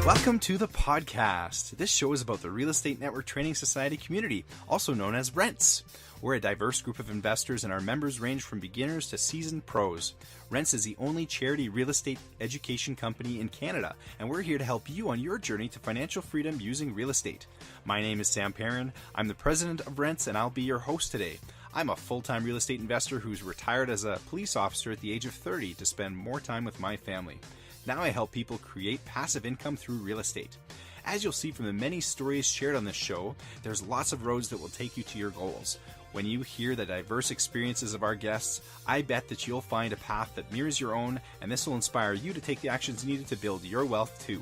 Welcome to the podcast. This show is about the Real Estate Network Training Society community, also known as RENTS. We're a diverse group of investors and our members range from beginners to seasoned pros. RENTS is the only charity real estate education company in Canada, and we're here to help you on your journey to financial freedom using real estate. My name is Sam Perrin. I'm the president of RENTS, and I'll be your host today. I'm a full-time real estate investor who's retired as a police officer at the age of 30 to spend more time with my family. Now I help people create passive income through real estate. As you'll see from the many stories shared on this show, there's lots of roads that will take you to your goals. When you hear the diverse experiences of our guests, I bet that you'll find a path that mirrors your own, and this will inspire you to take the actions needed to build your wealth too.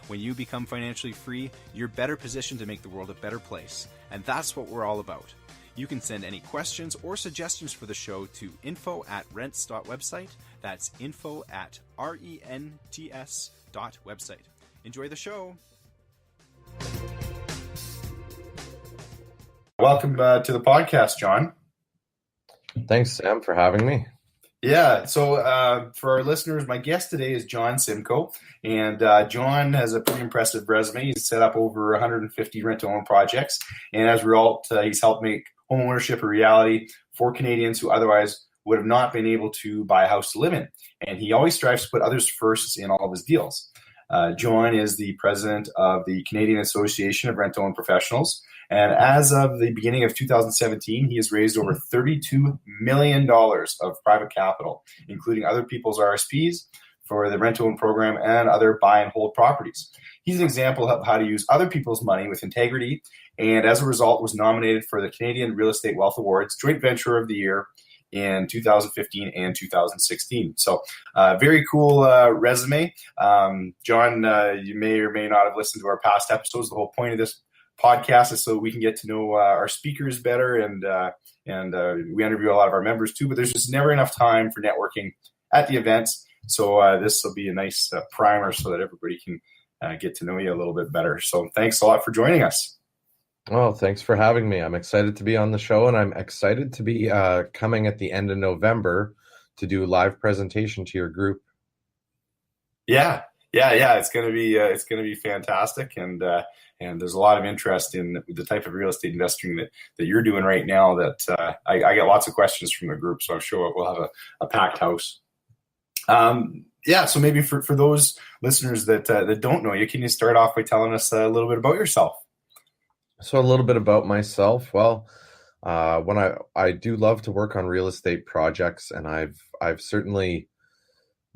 When you become financially free, you're better positioned to make the world a better place, and that's what we're all about. You can send any questions or suggestions for the show to info@rents.website. That's info@rents.website. Enjoy the show. Welcome to the podcast, John. Thanks, Sam, for having me. Yeah, so for our listeners, my guest today is Jons Simcoe, and John has a pretty impressive resume. He's set up over 150 rent-to-own projects, and as a result, he's helped make home ownership a reality for Canadians who otherwise would have not been able to buy a house to live in. And he always strives to put others first in all of his deals. John is the president of the Canadian Association of Rent-to-Own Professionals. And as of the beginning of 2017, he has raised over $32 million of private capital, including other people's RSPs for the rent-to-own program and other buy and hold properties. He's an example of how to use other people's money with integrity, and as a result was nominated for the Canadian Real Estate Wealth Awards Joint Venture of the Year in 2015 and 2016. So very cool resume. John, you may or may not have listened to our past episodes. The whole point of this podcast is so we can get to know our speakers better, and we interview a lot of our members too, but there's just never enough time for networking at the events. So this will be a nice primer so that everybody can get to know you a little bit better. So thanks a lot for joining us. Oh, thanks for having me. I'm excited to be on the show, and I'm excited to be coming at the end of November to do a live presentation to your group. Yeah. It's gonna be fantastic, and there's a lot of interest in the type of real estate investing that you're doing right now. That I get lots of questions from the group, so I'm sure we'll have a packed house. So maybe for those listeners that don't know you, can you start off by telling us a little bit about yourself? So a little bit about myself. Well, when I do love to work on real estate projects, and I've certainly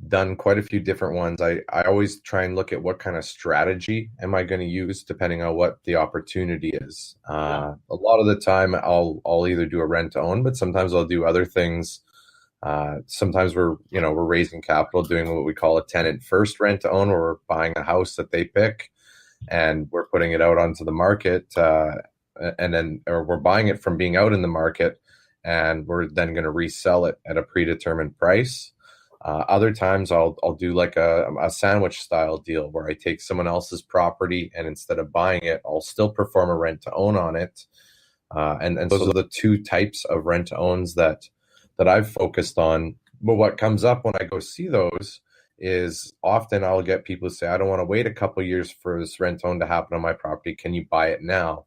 done quite a few different ones. I always try and look at what kind of strategy am I going to use depending on what the opportunity is. A lot of the time I'll either do a rent to own, but sometimes I'll do other things. Sometimes we're raising capital doing what we call a tenant first rent to own, where we're buying a house that they pick and we're putting it out onto the market, or we're buying it from being out in the market, and we're then going to resell it at a predetermined price. Other times I'll do like a sandwich style deal where I take someone else's property, and instead of buying it, I'll still perform a rent to own on it. And those are the two types of rent to owns that I've focused on. But what comes up when I go see those is often I'll get people say, I don't want to wait a couple of years for this rent to own to happen on my property. Can you buy it now?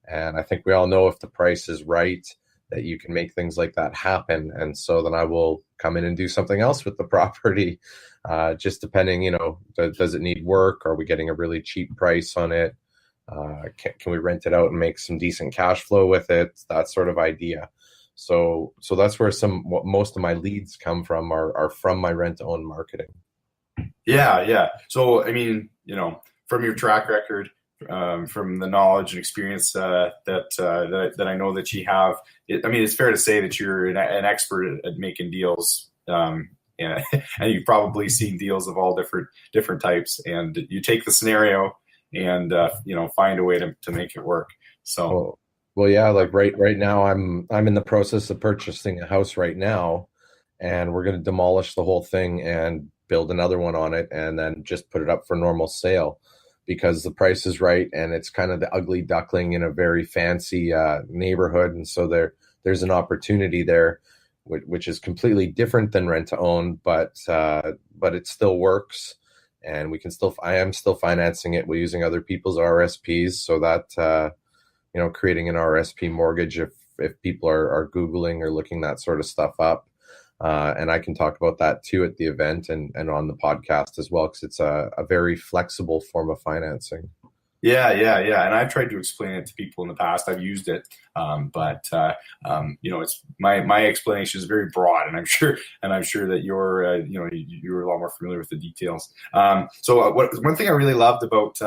And I think we all know if the price is right, that you can make things like that happen. And so then I will come in and do something else with the property, just depending, does it need work? Are we getting a really cheap price on it? Can we rent it out and make some decent cash flow with it? That sort of idea. So that's where most of my leads come from, are from my rent to own marketing. Yeah. So, I mean, from your track record, from the knowledge and experience that I know that you have, it's fair to say that you're an expert at making deals, and you've probably seen deals of all different types, and you take the scenario and find a way to make it work. So, well, yeah, like right now, I'm in the process of purchasing a house right now, and we're going to demolish the whole thing and build another one on it, and then just put it up for normal sale, because the price is right, and it's kind of the ugly duckling in a very fancy neighborhood. And so there's an opportunity there, which is completely different than rent to own, but it still works. and I am still financing it. We're using other people's RSPs, so that creating an RSP mortgage if people are Googling or looking that sort of stuff up. And I can talk about that too at the event and on the podcast as well, because it's a very flexible form of financing. Yeah. And I've tried to explain it to people in the past. I've used it, but it's my explanation is very broad, and I'm sure that you're a lot more familiar with the details. So one thing I really loved about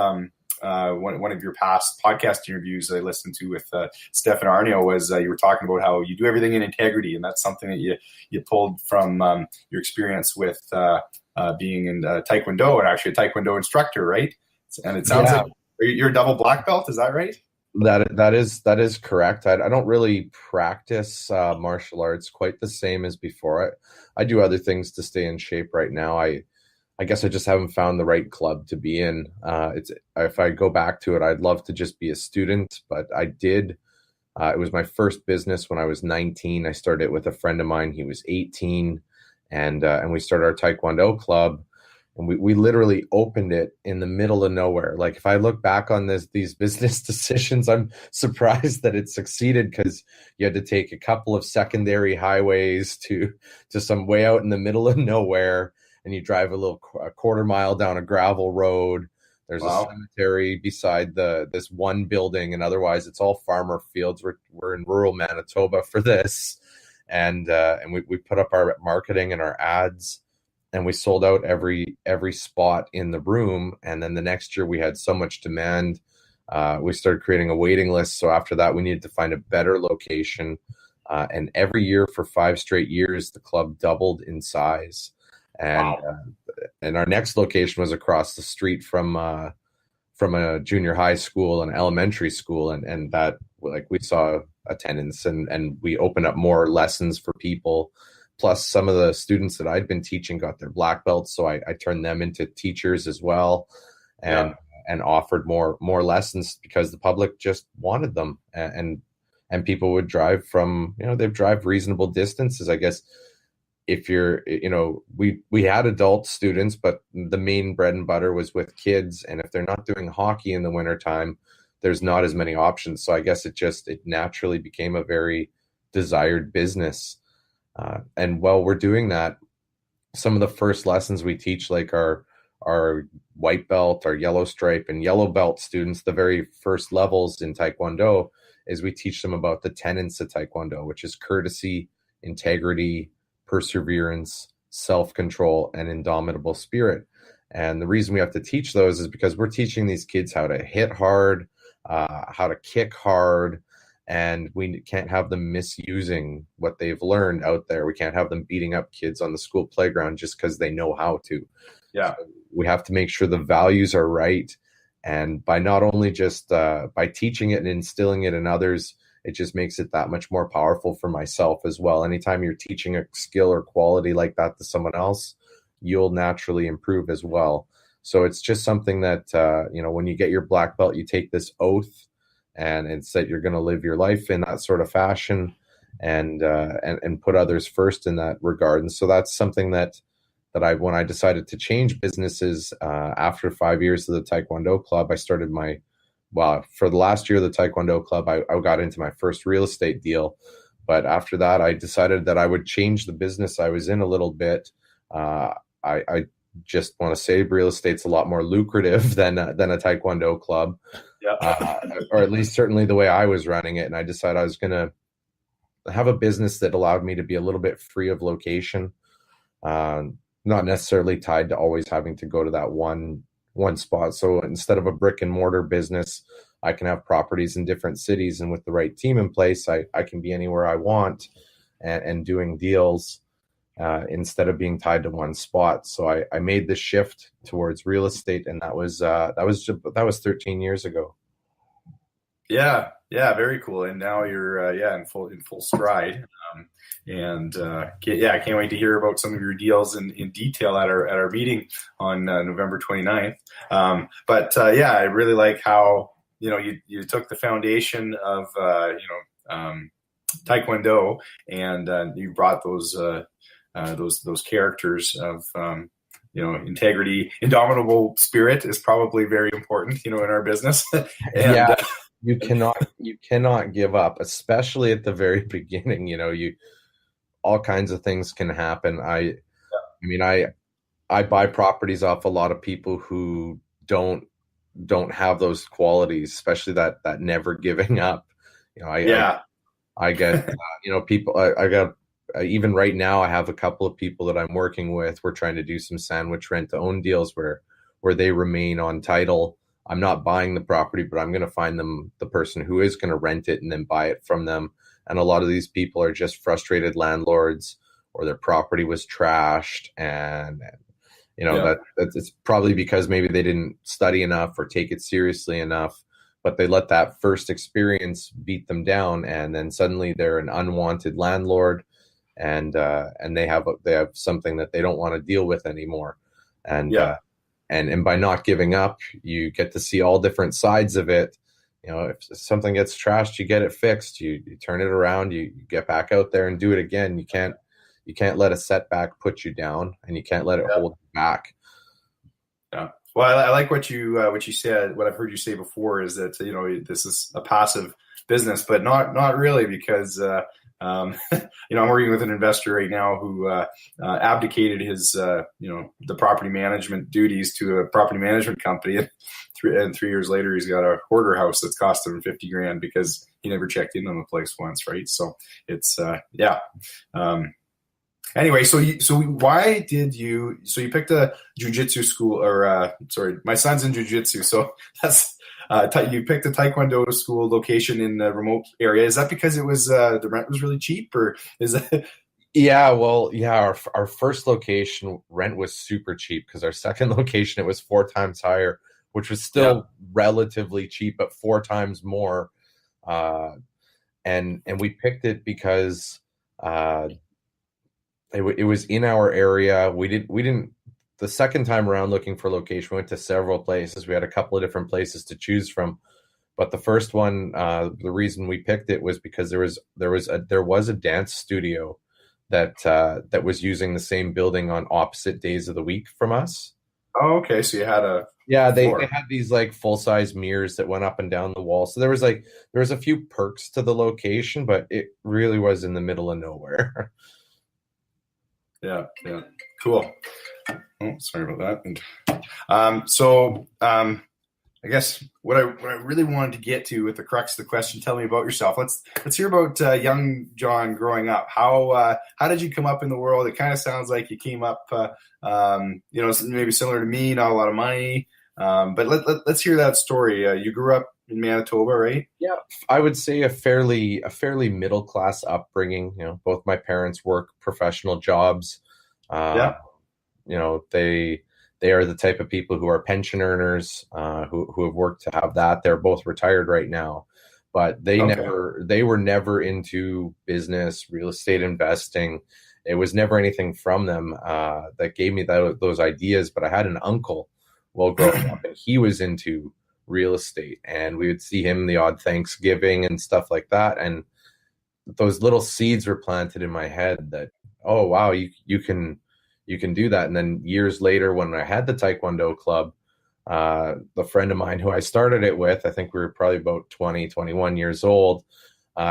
one of your past podcast interviews I listened to with Stefan Arnio was you were talking about how you do everything in integrity, and that's something that you pulled from your experience with being in Taekwondo, and actually a Taekwondo instructor, right? And it sounds like you're a double black belt. Is that right? That is correct. I don't really practice martial arts quite the same as before. I do other things to stay in shape right now. I guess I just haven't found the right club to be in. If I go back to it, I'd love to just be a student, but I did. It was my first business when I was 19. I started with a friend of mine. He was 18, and we started our Taekwondo club. And we literally opened it in the middle of nowhere. Like, if I look back on these business decisions, I'm surprised that it succeeded, because you had to take a couple of secondary highways to some way out in the middle of nowhere, and you drive a quarter mile down a gravel road. There's a cemetery beside this one building, and otherwise it's all farmer fields. We're in rural Manitoba for this, and we put up our marketing and our ads. And we sold out every spot in the room. And then the next year we had so much demand, we started creating a waiting list. So after that, we needed to find a better location. And every year for 5 straight years, the club doubled in size. And and our next location was across the street from a junior high school and elementary school, and that, like, we saw attendance, and we opened up more lessons for people. Plus, some of the students that I'd been teaching got their black belts, so I turned them into teachers as well, and offered more lessons, because the public just wanted them, and people would drive from, they'd drive reasonable distances. I guess if you're, we had adult students, but the main bread and butter was with kids, and if they're not doing hockey in the wintertime, there's not as many options. So I guess it naturally became a very desired business. And while we're doing that, some of the first lessons we teach, like our white belt, our yellow stripe, and yellow belt students, the very first levels in Taekwondo, is we teach them about the tenets of Taekwondo, which is courtesy, integrity, perseverance, self-control, and indomitable spirit. And the reason we have to teach those is because we're teaching these kids how to hit hard, how to kick hard, and we can't have them misusing what they've learned out there. We can't have them beating up kids on the school playground just because they know how to. Yeah. So we have to make sure the values are right. And by not only just by teaching it and instilling it in others, it just makes it that much more powerful for myself as well. Anytime you're teaching a skill or quality like that to someone else, you'll naturally improve as well. So it's just something that, when you get your black belt, you take this oath, and it's that you're going to live your life in that sort of fashion, and put others first in that regard. And so that's something that when I decided to change businesses after 5 years of the Taekwondo club, I started for the last year of the Taekwondo club, I got into my first real estate deal. But after that, I decided that I would change the business I was in a little bit. I just want to say real estate's a lot more lucrative than a Taekwondo club. Or at least certainly the way I was running it. And I decided I was going to have a business that allowed me to be a little bit free of location, not necessarily tied to always having to go to that one spot. So instead of a brick and mortar business, I can have properties in different cities, and with the right team in place, I can be anywhere I want and doing deals instead of being tied to one spot. So I made the shift towards real estate, and that was 13 years ago. Yeah, very cool. And now you're in full stride. I can't wait to hear about some of your deals in detail at our meeting on November 29th. I really like how you took the foundation of Taekwondo, and you brought those characters of integrity, indomitable spirit is probably very important, in our business. And Yeah, you cannot give up, especially at the very beginning. All kinds of things can happen. I mean, I buy properties off a lot of people who don't have those qualities, especially that never giving up. yeah, I get people. I got even right now. I have a couple of people that I'm working with. We're trying to do some sandwich rent to own deals where they remain on title. I'm not buying the property, but I'm going to find them the person who is going to rent it and then buy it from them. And a lot of these people are just frustrated landlords, or their property was trashed, and yeah, that's it's probably because maybe they didn't study enough or take it seriously enough, but they let that first experience beat them down, and then suddenly they're an unwanted landlord, and they have something that they don't want to deal with anymore. And yeah, and by not giving up, you get to see all different sides of it. If something gets trashed, you get it fixed. You turn it around. You get back out there and do it again. You can't let a setback put you down, and you can't let it yeah. hold you back. Yeah. Well, I like what you said. What I've heard you say before is that this is a passive business, but not really, because I'm working with an investor right now who abdicated his the property management duties to a property management company, and 3 years later he's got a hoarder house that's cost him $50,000 because he never checked in on the place once, right? So it's yeah. Anyway, so why did you picked a jujitsu school, or sorry, my son's in jujitsu, so that's you picked a Taekwondo school location in a remote area. Is that because it was the rent was really cheap, or is that? Yeah, well, yeah, our first location rent was super cheap, because our second location, it was 4 times higher, which was Yeah. still relatively cheap, but 4 times more. And we picked it because uh, it was in our area. We didn't the second time around looking for location, we went to several places. We had a couple of different places to choose from, but the first one, the reason we picked it was because there was a dance studio that was using the same building on opposite days of the week from us. Oh, okay. So you had a Yeah, they floor. had these like full size mirrors that went up and down the wall. So there was a few perks to the location, but it really was in the middle of nowhere. Yeah, yeah. Cool. Oh, sorry about that. So I guess what I really wanted to get to with the crux of the question, tell me about yourself. Let's hear about young John growing up. How did you come up in the world? It kind of sounds like you came up, maybe similar to me, not a lot of money. But let's hear that story. You grew up in Manitoba, right? Yeah, I would say a fairly middle class upbringing. Both my parents work professional jobs. Uh, Yeah. they are the type of people who are pension earners, who have worked to have that. They're both retired right now, but Okay. they were never into business, real estate investing. It was never anything from them that gave me those ideas. But I had an uncle while growing up, and he was into real estate, and we would see him the odd Thanksgiving and stuff like that. And those little seeds were planted in my head that, oh wow, you can do that. And then years later, when I had the Taekwondo club, the friend of mine who I started it with, I think we were probably about 20, 21 years old.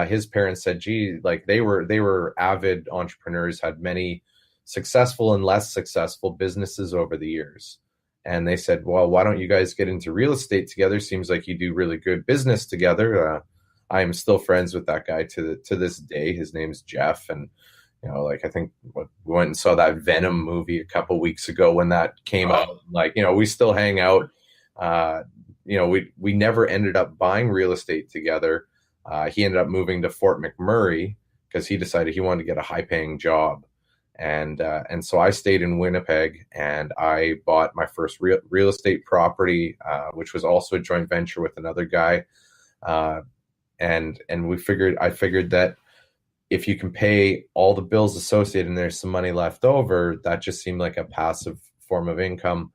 His parents said, gee, like they were avid entrepreneurs, had many successful and less successful businesses over the years. And they said, well, why don't you guys get into real estate together? Seems like you do really good business together. I am still friends with that guy to this day. His name's Jeff. And like I think we went and saw that Venom movie a couple weeks ago when that came Oh, out. Like, we still hang out. We never ended up buying real estate together. He ended up moving to Fort McMurray because he decided he wanted to get a high paying job. And so I stayed in Winnipeg, and I bought my first real estate property, which was also a joint venture with another guy. And I figured that if you can pay all the bills associated and there's some money left over, that just seemed like a passive form of income,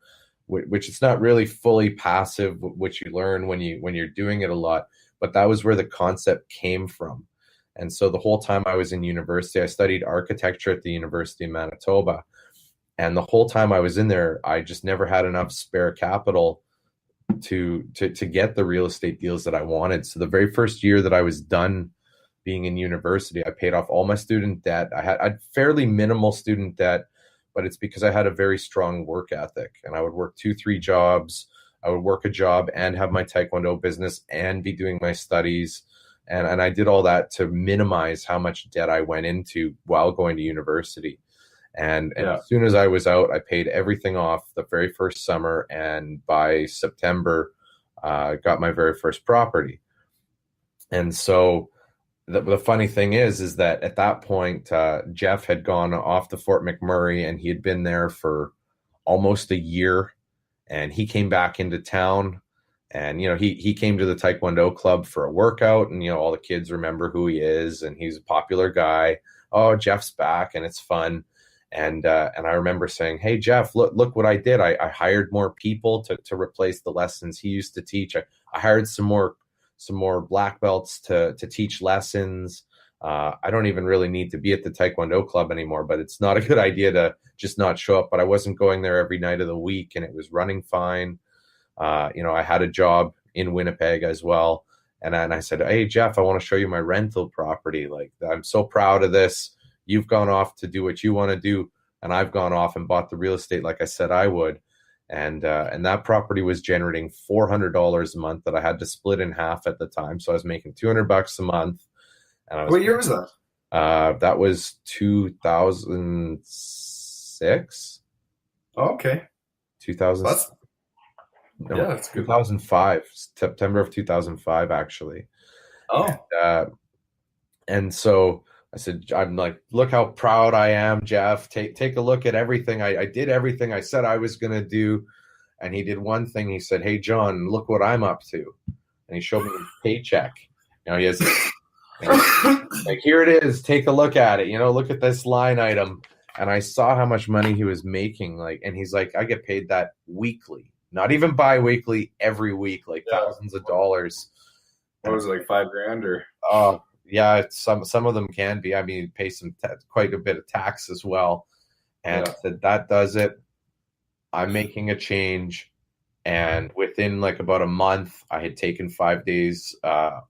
which it's not really fully passive, which you learn when you're doing it a lot. But that was where the concept came from. And so the whole time I was in university, I studied architecture at the University of Manitoba. And the whole time I was in there, I just never had enough spare capital to get the real estate deals that I wanted. So the very first year that I was done being in university, I paid off all my student debt. I had fairly minimal student debt, but it's because I had a very strong work ethic, and I would work 2-3 jobs. I would work a job and have my Taekwondo business and be doing my studies. And I did all that to minimize how much debt I went into while going to university. And as soon as I was out, I paid everything off the very first summer. And by September, got my very first property. And so the funny thing is that at that point, Jeff had gone off to Fort McMurray, and he had been there for almost a year. And he came back into town, and, he came to the Taekwondo club for a workout, and, all the kids remember who he is, and he's a popular guy. Oh, Jeff's back, and it's fun. And I remember saying, hey, Jeff, look what I did. I hired more people to replace the lessons he used to teach. I hired some more black belts to teach lessons. I don't even really need to be at the Taekwondo club anymore, but it's not a good idea to just not show up. But I wasn't going there every night of the week, and it was running fine. I had a job in Winnipeg as well. And I said, hey, Jeff, I want to show you my rental property. Like, I'm so proud of this. You've gone off to do what you want to do, and I've gone off and bought the real estate like I said I would. And that property was generating $400 a month that I had to split in half at the time. So I was making $200 a month. And What year was that? That was 2006. Oh, okay. 2000. That's good. 2005, September of 2005, actually. Oh. And so I said, I'm like, look how proud I am, Jeff. Take a look at everything. I did everything I said I was going to do. And he did one thing. He said, hey, John, look what I'm up to. And he showed me his paycheck. He has, like, here it is. Take a look at it. Look at this line item. And I saw how much money he was making. And he's like, I get paid that weekly, not even bi-weekly, every week, like thousands of dollars. What was it, like $5,000 or? Yeah, some of them can be. I mean, pay quite a bit of tax as well. And I said, that does it. I'm making a change. And within like about a month, I had taken 5 days to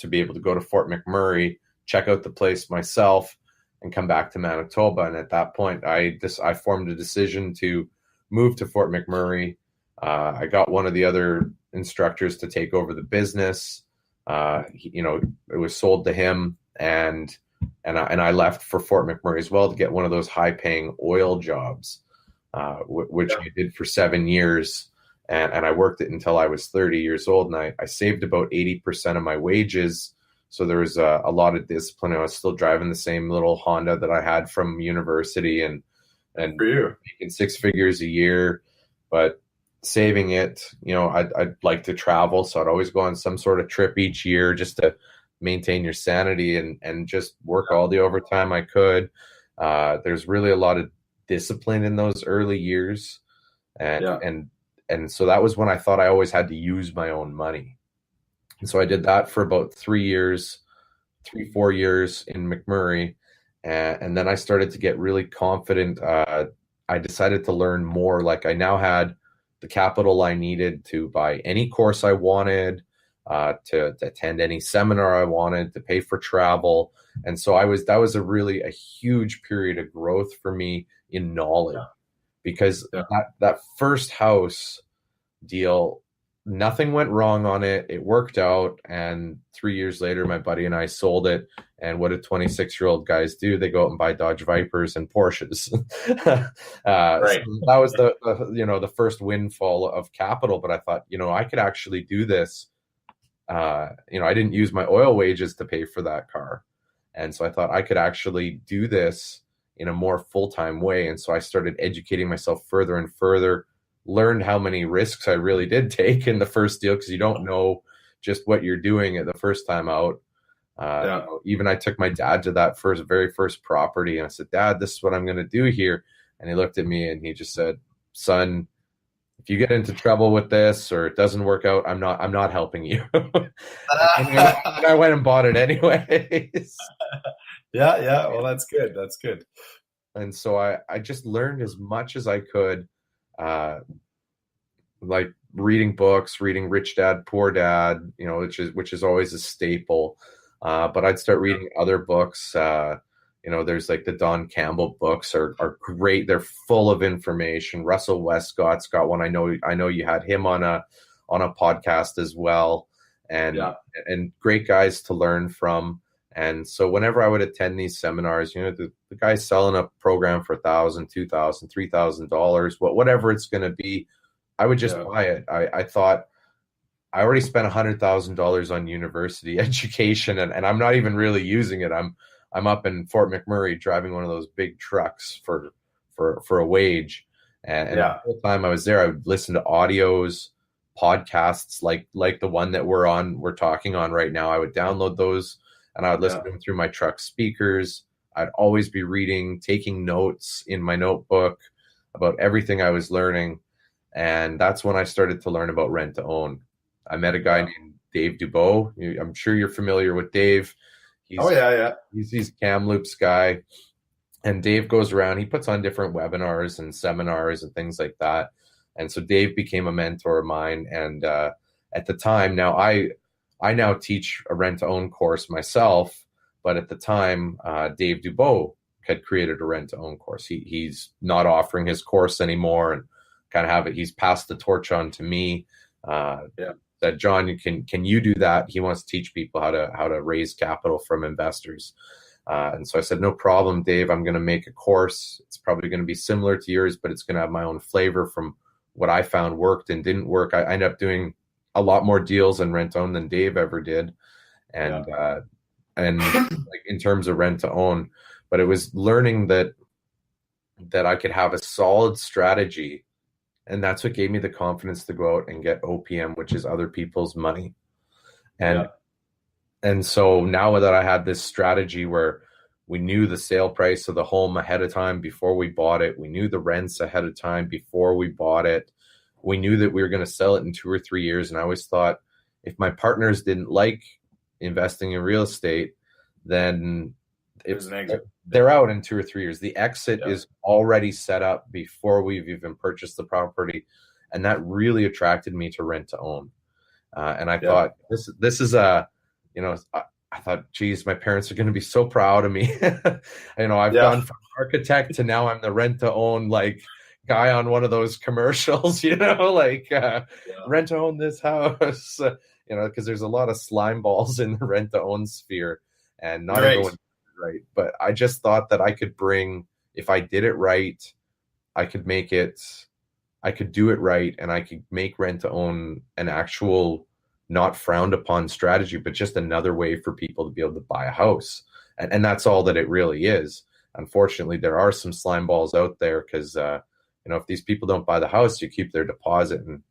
be able to go to Fort McMurray, check out the place myself, and come back to Manitoba. And at that point, I formed a decision to move to Fort McMurray. I got one of the other instructors to take over the business. It was sold to him, and I left for Fort McMurray as well to get one of those high-paying oil jobs, which I did for 7 years, and I worked it until I was 30 years old, and I saved about 80% of my wages. So there was a lot of discipline. I was still driving the same little Honda that I had from university, and making 6 figures a year, but saving it. I'd like to travel, so I'd always go on some sort of trip each year just to maintain your sanity and just work all the overtime I could. There's really a lot of discipline in those early years, and so that was when I thought I always had to use my own money. And so I did that for about 4 years in McMurray, and then I started to get really confident. I decided to learn more. Like, I now had the capital I needed to buy any course I wanted, to attend any seminar I wanted, to pay for travel. And so that was a huge period of growth for me in knowledge, because that first house deal, nothing went wrong on it. It worked out. And 3 years later, my buddy and I sold it. And what do 26-year-old guys do? They go out and buy Dodge Vipers and Porsches. Right. So that was the first windfall of capital. But I thought, I could actually do this. I didn't use my oil wages to pay for that car. And so I thought I could actually do this in a more full-time way. And so I started educating myself further and further, learned how many risks I really did take in the first deal, because you don't know just what you're doing at the first time out. Even I took my dad to that very first property, and I said, Dad, this is what I'm going to do here. And he looked at me and he just said, son, if you get into trouble with this or it doesn't work out, I'm not helping you. and I went and bought it anyways. Yeah. Well, that's good. And so I just learned as much as I could, uh, like reading books, reading Rich Dad, Poor Dad, which is always a staple. But I'd start reading other books. There's like the Don Campbell books are great. They're full of information. Russell Westcott's got one. I know you had him on a podcast as well, and Yeah. and great guys to learn from. And so whenever I would attend these seminars, the guy's selling a program for $1,000, $2,000, $3,000, whatever it's going to be, I would just buy it. I thought I already spent $100,000 on university education, and I'm not even really using it. I'm up in Fort McMurray driving one of those big trucks for a wage, and the whole time I was there, I would listen to audios, podcasts like the one that we're talking on right now. I would download those and I would listen to them through my truck speakers. I'd always be reading, taking notes in my notebook about everything I was learning. And that's when I started to learn about rent to own. I met a guy named Dave Dubois. I'm sure you're familiar with Dave. He's Kamloops guy. And Dave goes around, he puts on different webinars and seminars and things like that. And so Dave became a mentor of mine. And at the time, now I now teach a rent-to-own course myself, but at the time, Dave Dubois had created a rent-to-own course. He's not offering his course anymore, and kind of have it. He's passed the torch on to me. That John, can you do that? He wants to teach people how to raise capital from investors. And so I said, no problem, Dave. I'm going to make a course. It's probably going to be similar to yours, but it's going to have my own flavor from what I found worked and didn't work. I ended up doing a lot more deals in rent to own than Dave ever did. And like in terms of rent to own, but it was learning that I could have a solid strategy. And that's what gave me the confidence to go out and get OPM, which is other people's money. And so now that I had this strategy where we knew the sale price of the home ahead of time before we bought it, we knew the rents ahead of time before we bought it, we knew that we were going to sell it in 2 or 3 years. And I always thought, if my partners didn't like investing in real estate, then they're out in 2 or 3 years. The exit is already set up before we've even purchased the property. And that really attracted me to rent to own. And I thought, this is I thought, geez, my parents are going to be so proud of me. I've gone from architect to now I'm the rent to own, like, guy on one of those commercials, rent to own this house, because there's a lot of slime balls in the rent to own sphere, and not everyone right. But I just thought that I could if I did it right, I could do it right, and I could make rent to own an actual, not frowned upon strategy, but just another way for people to be able to buy a house. And that's all that it really is. Unfortunately, there are some slime balls out there because, if these people don't buy the house, you keep their deposit. And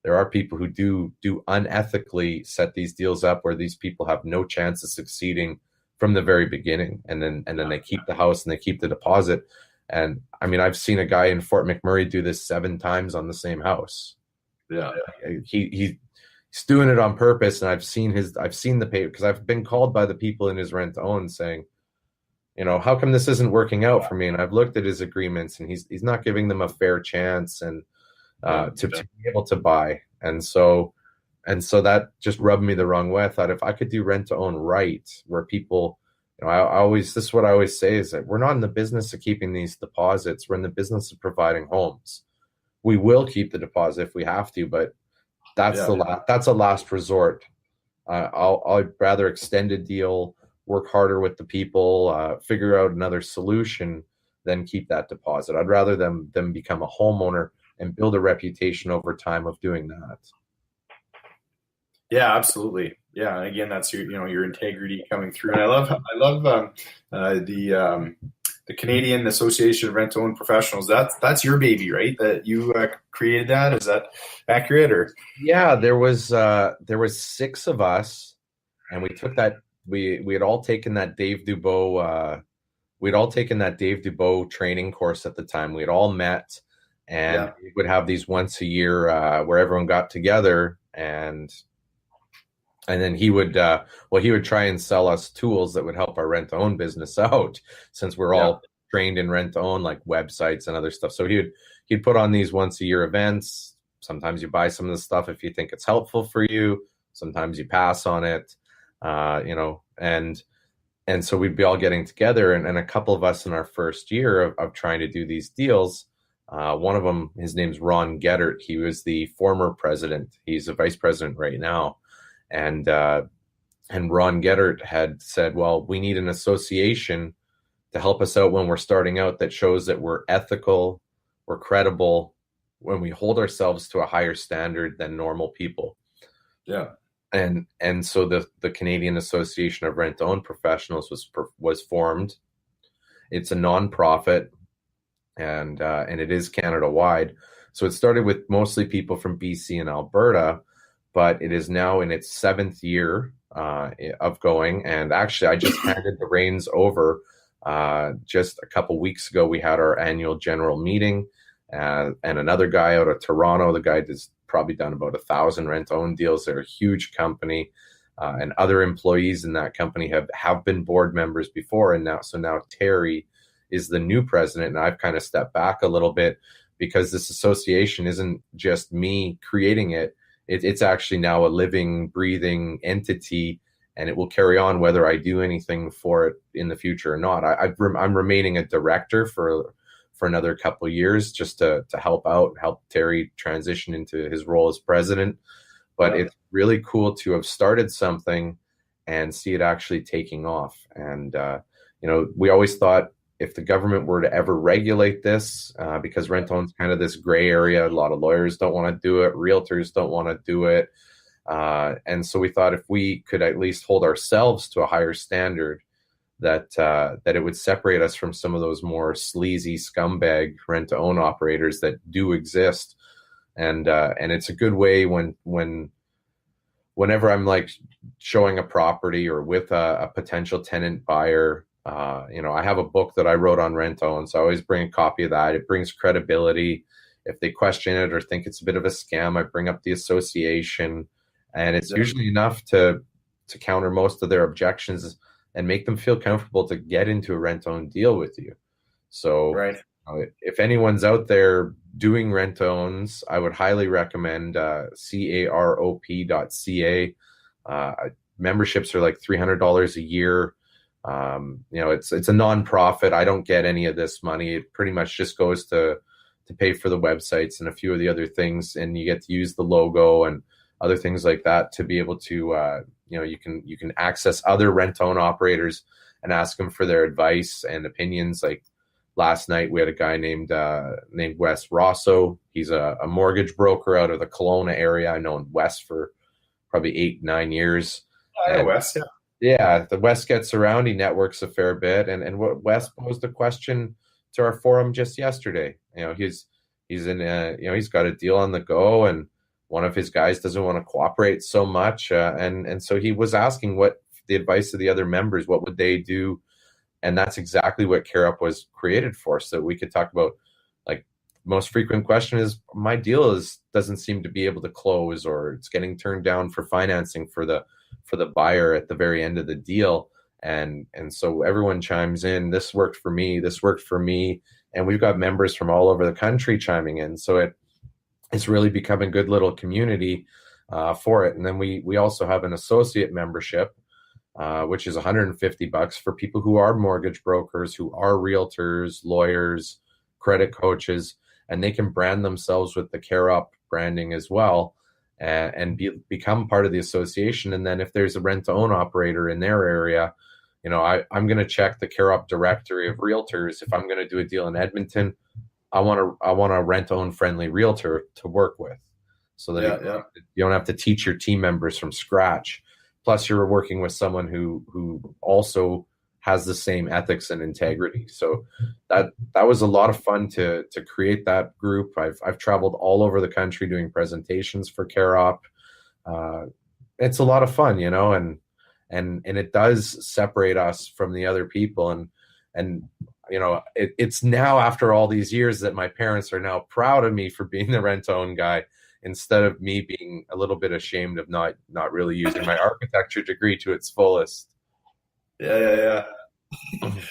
there are people who do unethically set these deals up where these people have no chance of succeeding from the very beginning. And then they keep the house and they keep the deposit. And I mean, I've seen a guy in Fort McMurray do this 7 times on the same house. Yeah. He's doing it on purpose. And I've seen the paper, because I've been called by the people in his rent to own saying, how come this isn't working out for me? And I've looked at his agreements, and he's not giving them a fair chance and to be able to buy. And so that just rubbed me the wrong way. I thought, if I could do rent to own right, where people, this is what I always say, is that we're not in the business of keeping these deposits. We're in the business of providing homes. We will keep the deposit if we have to, but that's a last resort. I'd rather extend a deal, work harder with the people, figure out another solution than keep that deposit. I'd rather them become a homeowner and build a reputation over time of doing that. Yeah, absolutely. Yeah, again, that's your integrity coming through. And I love the Canadian Association of Rent-to-Own Professionals. That's your baby, right? That you created that. Is that accurate? Or yeah, there was 6 of us, and we took that. We had all taken that Dave Dubois. We'd all taken that Dave Dubois training course at the time. We had all met, and we would have these once a year where everyone got together, and then he would try and sell us tools that would help our rent-to-own business out, since we're all trained in rent to own, like websites and other stuff. So he'd put on these once a year events. Sometimes you buy some of the stuff if you think it's helpful for you. Sometimes you pass on it, and so we'd be all getting together, and a couple of us in our first year of trying to do these deals. One of them, his name's Ron Geddert. He was the former president. He's a vice president right now, and Ron Geddert had said, "Well, we need an association to help us out when we're starting out that shows that we're ethical, we're credible, when we hold ourselves to a higher standard than normal people." Yeah. And so the Canadian Association of Rent-to-Own Professionals was formed. It's a nonprofit, and it is Canada-wide. So it started with mostly people from BC and Alberta, but it is now in its 7th year of going. And actually, I just handed the reins over just a couple weeks ago. We had our annual general meeting, and another guy out of Toronto. The guy has probably done about 1,000 rent-own deals. They're a huge company, and other employees in that company have been board members before. And now Terry is the new president, and I've kind of stepped back a little bit because this association isn't just me creating it. It's actually now a living, breathing entity, and it will carry on whether I do anything for it in the future or not. I'm remaining a director for another couple of years just to help Terry transition into his role as president. But It's really cool to have started something and see it actually taking off. And, we always thought if the government were to ever regulate this, because rent-to-own is kind of this gray area, a lot of lawyers don't want to do it, realtors don't want to do it. And so we thought if we could at least hold ourselves to a higher standard, that it would separate us from some of those more sleazy scumbag rent-to-own operators that do exist. And it's a good way whenever I'm like showing a property or with a potential tenant buyer. I have a book that I wrote on rent-to-own, so I always bring a copy of that. It brings credibility. If they question it or think it's a bit of a scam, I bring up the association, and it's usually enough to counter most of their objections and make them feel comfortable to get into a rent-own deal with you. So if anyone's out there doing rent-owns, I would highly recommend carop.ca. Memberships are like $300 a year. It's a nonprofit. I don't get any of this money. It pretty much just goes to pay for the websites and a few of the other things, and you get to use the logo and other things like that to be able to you can access other rent-own operators and ask them for their advice and opinions. Like last night, we had a guy named Wes Rosso. He's a mortgage broker out of the Kelowna area. I know Wes for probably 8-9 years. Wes, yeah. Yeah, the Wes gets around. He networks a fair bit, and what Wes posed a question to our forum just yesterday. He's in he's got a deal on the go, and one of his guys doesn't want to cooperate so much, and so he was asking what the advice of the other members, what would they do, and that's exactly what CareUp was created for, so we could talk about, like, most frequent question is, my deal doesn't seem to be able to close, or it's getting turned down for financing for the buyer at the very end of the deal, and so everyone chimes in. This worked for me, and we've got members from all over the country chiming in, so it's really become a good little community for it. And then we also have an associate membership, which is $150 for people who are mortgage brokers, who are realtors, lawyers, credit coaches, and they can brand themselves with the CareUp branding as well, and become part of the association. And then if there's a rent-to-own operator in their area, I'm going to check the CareUp directory of realtors. If I'm going to do a deal in Edmonton, I want a rent-own friendly realtor to work with, so that you don't have to teach your team members from scratch. Plus, you're working with someone who also has the same ethics and integrity. So that was a lot of fun to create that group. I've traveled all over the country doing presentations for CareUp. It's a lot of fun, and it does separate us from the other people, and it's now, after all these years, that my parents are now proud of me for being the rent-own guy, instead of me being a little bit ashamed of not really using my architecture degree to its fullest. Yeah.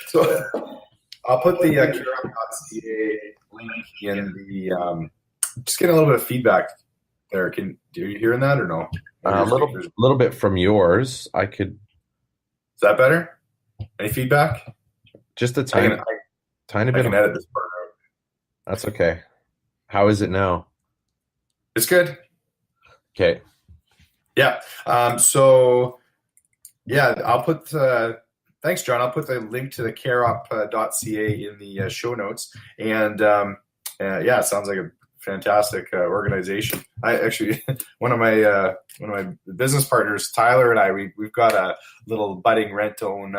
So I'll put the Carol.ca link in the. Just getting a little bit of feedback there. Do you hearing that or no? A little bit from yours. Is that better? Any feedback? Just a tiny bit. I can edit this part out. That's okay. How is it now? It's good. Okay. Yeah. So yeah, I'll put. Thanks, John. I'll put the link to the careup.ca in the show notes. And yeah, it sounds like a fantastic organization. I actually one of my business partners, Tyler, and we've got a little budding rent-to-own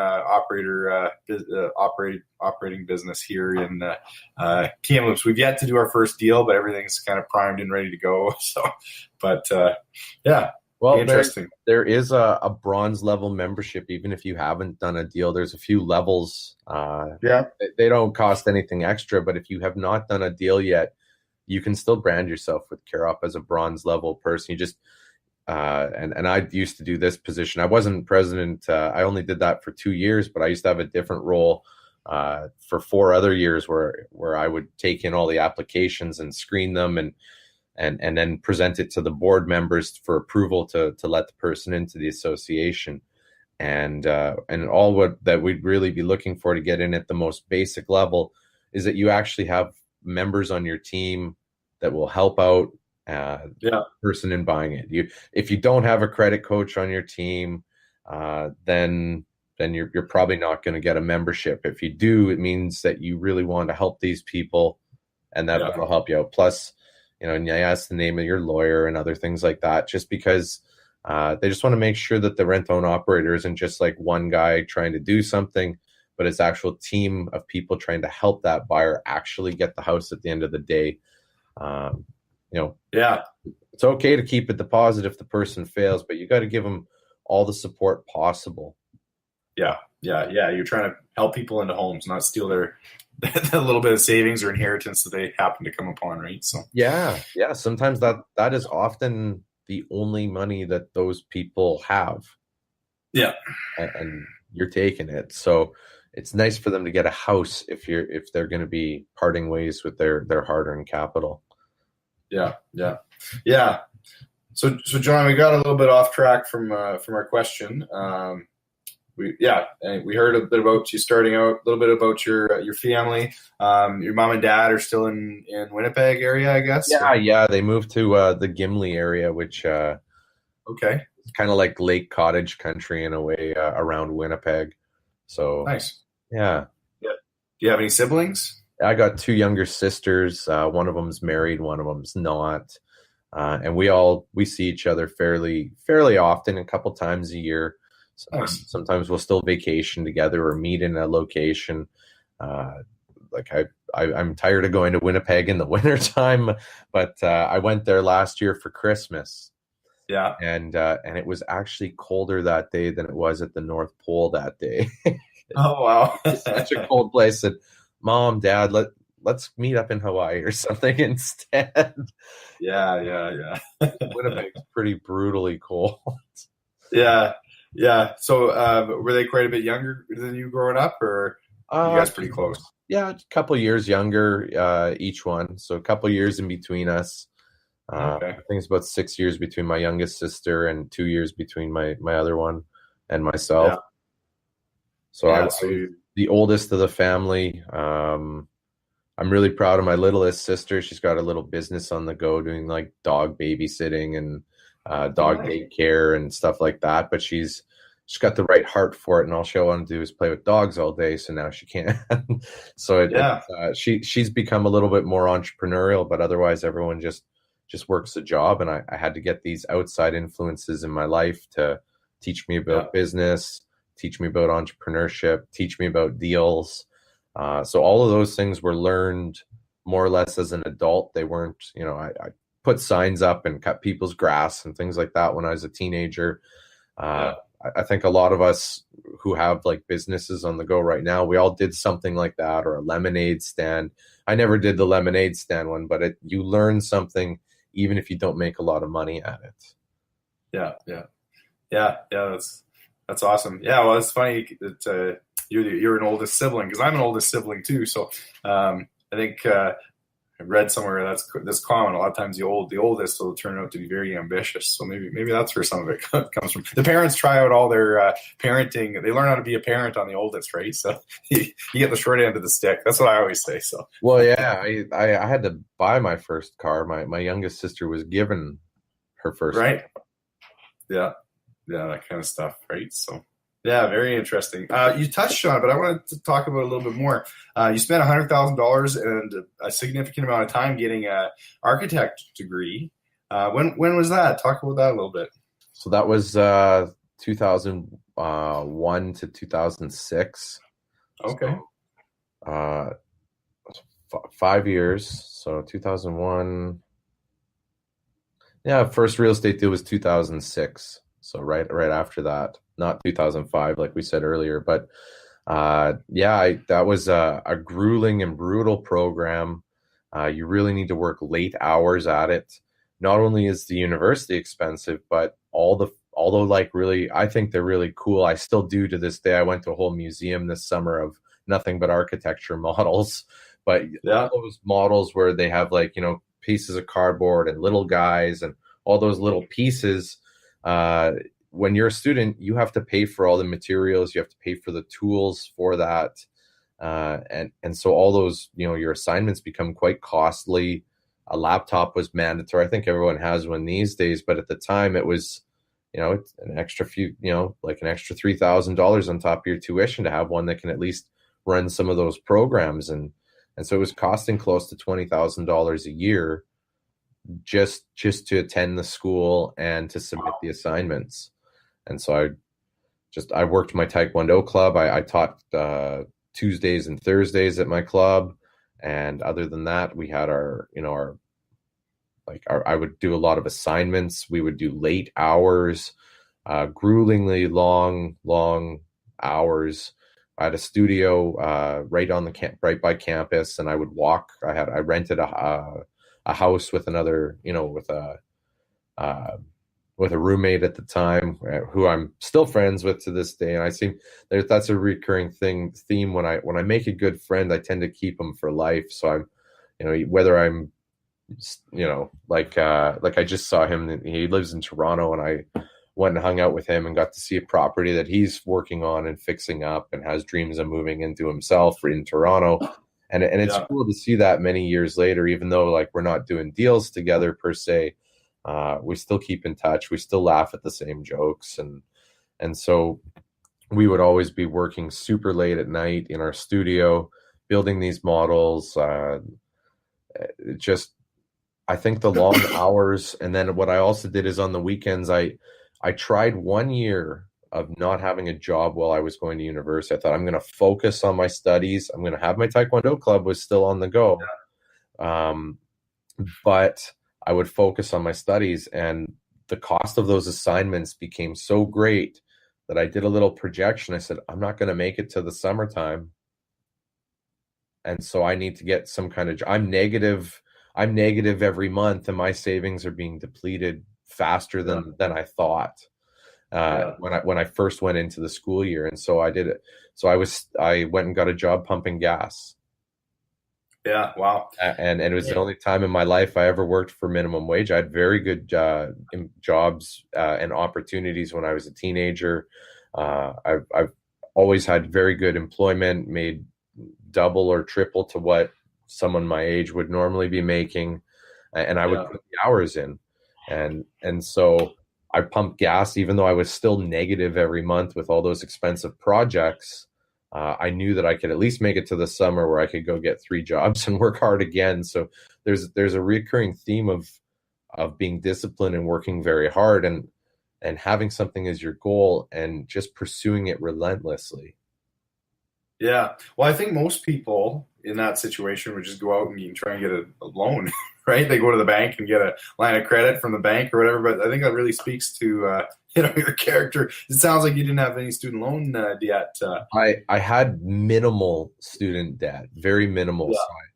operating business here in Kamloops. We've yet to do our first deal, but everything's kind of primed and ready to go. So, but yeah. Well, interesting. There is a bronze level membership, even if you haven't done a deal. There's a few levels. They don't cost anything extra, but if you have not done a deal yet, you can still brand yourself with CareUp as a bronze level person. You just and I used to do this position. I wasn't president. I only did that for 2 years, but I used to have a different role for 4 other years where I would take in all the applications and screen them and then present it to the board members for approval to let the person into the association. And all that we'd really be looking for to get in at the most basic level is that you actually have members on your team that will help out the person in buying it. If you don't have a credit coach on your team, then you're probably not going to get a membership. If you do, it means that you really want to help these people, and that will help you out. Plus, and you ask the name of your lawyer and other things like that, just because they just want to make sure that the rent-own operator isn't just like one guy trying to do something, but it's actual team of people trying to help that buyer actually get the house at the end of the day. It's okay to keep a deposit if the person fails, but you got to give them all the support possible. Yeah. You're trying to help people into homes, not steal their a little bit of savings or inheritance that they happen to come upon, right? So yeah. Sometimes that is often the only money that those people have. Yeah, and you're taking it. So it's nice for them to get a house if they're going to be parting ways with their hard-earned capital. Yeah. So John, we got a little bit off track from our question. We heard a bit about you starting out, a little bit about your family. Your mom and dad are still in Winnipeg area, I guess. Yeah. They moved to the Gimli area, which okay, it's kind of like Lake Cottage country in a way around Winnipeg. So nice. Yeah. Do you have any siblings? I got 2 younger sisters. One of them's married, one of them's not. And we see each other fairly often, a couple times a year. Sometimes we'll still vacation together or meet in a location. I'm tired of going to Winnipeg in the wintertime, but I went there last year for Christmas. Yeah. And it was actually colder that day than it was at the North Pole that day. Oh, wow. It's such a cold place that Mom, Dad, let's meet up in Hawaii or something instead. Yeah. Winnipeg's pretty brutally cold. Yeah. So were they quite a bit younger than you growing up, or you guys pretty close? Yeah, a couple years younger each one. So a couple years in between us. Okay. I think it's about 6 years between my youngest sister and 2 years between my other one and myself. Yeah. So I was the oldest of the family. I'm really proud of my littlest sister. She's got a little business on the go doing like dog babysitting and dog daycare and stuff like that. But she's got the right heart for it, and all she wants to do is play with dogs all day. So now she can't. So she's become a little bit more entrepreneurial, but otherwise everyone just works a job. And I had to get these outside influences in my life to teach me about business, teach me about entrepreneurship, teach me about deals. So all of those things were learned more or less as an adult. They weren't, I put signs up and cut people's grass and things like that when I was a teenager. I think a lot of us who have like businesses on the go right now, we all did something like that, or a lemonade stand. I never did the lemonade stand one, but you learn something even if you don't make a lot of money at it. Yeah. That's awesome. Yeah. Well, it's funny that you're an oldest sibling, because I'm an oldest sibling too. So I think I read somewhere that's common. A lot of times the oldest will turn out to be very ambitious. So maybe that's where some of it comes from. The parents try out all their parenting. They learn how to be a parent on the oldest, right? So you get the short end of the stick. That's what I always say. So well, yeah, I had to buy my first car. My youngest sister was given her first right. car. Yeah, that kind of stuff, right? So. Yeah, very interesting. You touched on it, but I wanted to talk about it a little bit more. You spent $100,000 and a significant amount of time getting an architect degree. When was that? Talk about that a little bit. So that was 2001 to 2006. Okay. So, 5 years. So 2001. Yeah, first real estate deal was 2006. So right after that. Not 2005, like we said earlier, but that was a grueling and brutal program. You really need to work late hours at it. Not only is the university expensive, but although like really, I think they're really cool. I still do to this day. I went to a whole museum this summer of nothing but architecture models, but all those models where they have like, pieces of cardboard and little guys and all those little pieces, when you're a student, you have to pay for all the materials. You have to pay for the tools for that. And so all those, your assignments become quite costly. A laptop was mandatory. I think everyone has one these days, but at the time it was, it's an extra like an extra $3,000 on top of your tuition to have one that can at least run some of those programs. And so it was costing close to $20,000 a year just to attend the school and to submit the assignments. And so I worked my Taekwondo club. I taught Tuesdays and Thursdays at my club. And other than that, we had I would do a lot of assignments. We would do late hours, gruelingly long hours. I had a studio right by campus, and I would walk. I rented a house with another, with a roommate at the time who I'm still friends with to this day. And that's a recurring theme. When I make a good friend, I tend to keep them for life. So whether I'm, like I just saw him, he lives in Toronto, and I went and hung out with him and got to see a property that he's working on and fixing up and has dreams of moving into himself in Toronto. And it's cool to see that many years later, even though like we're not doing deals together per se. We still keep in touch. We still laugh at the same jokes. And so we would always be working super late at night in our studio, building these models. I think the long hours. And then what I also did is on the weekends, I tried 1 year of not having a job while I was going to university. I thought I'm going to focus on my studies. I'm going to have my Taekwondo club was still on the go. But I would focus on my studies, and the cost of those assignments became so great that I did a little projection. I said, I'm not going to make it to the summertime. And so I need to get some kind of, I'm negative every month, and my savings are being depleted faster than I thought when I first went into the school year. And so I did it. So I went and got a job pumping gas. Yeah. Wow. And it was the only time in my life I ever worked for minimum wage. I had very good jobs and opportunities when I was a teenager. I've always had very good employment, made double or triple to what someone my age would normally be making. And I would put the hours in. And so I pumped gas, even though I was still negative every month with all those expensive projects. I knew that I could at least make it to the summer where I could go get 3 jobs and work hard again. So there's a recurring theme of being disciplined and working very hard and having something as your goal and just pursuing it relentlessly. Yeah. Well, I think most people in that situation would just go out and try and get a loan, right? They go to the bank and get a line of credit from the bank or whatever. But I think that really speaks to, your character. It sounds like you didn't have any student loan debt. I had minimal student debt, very minimal side.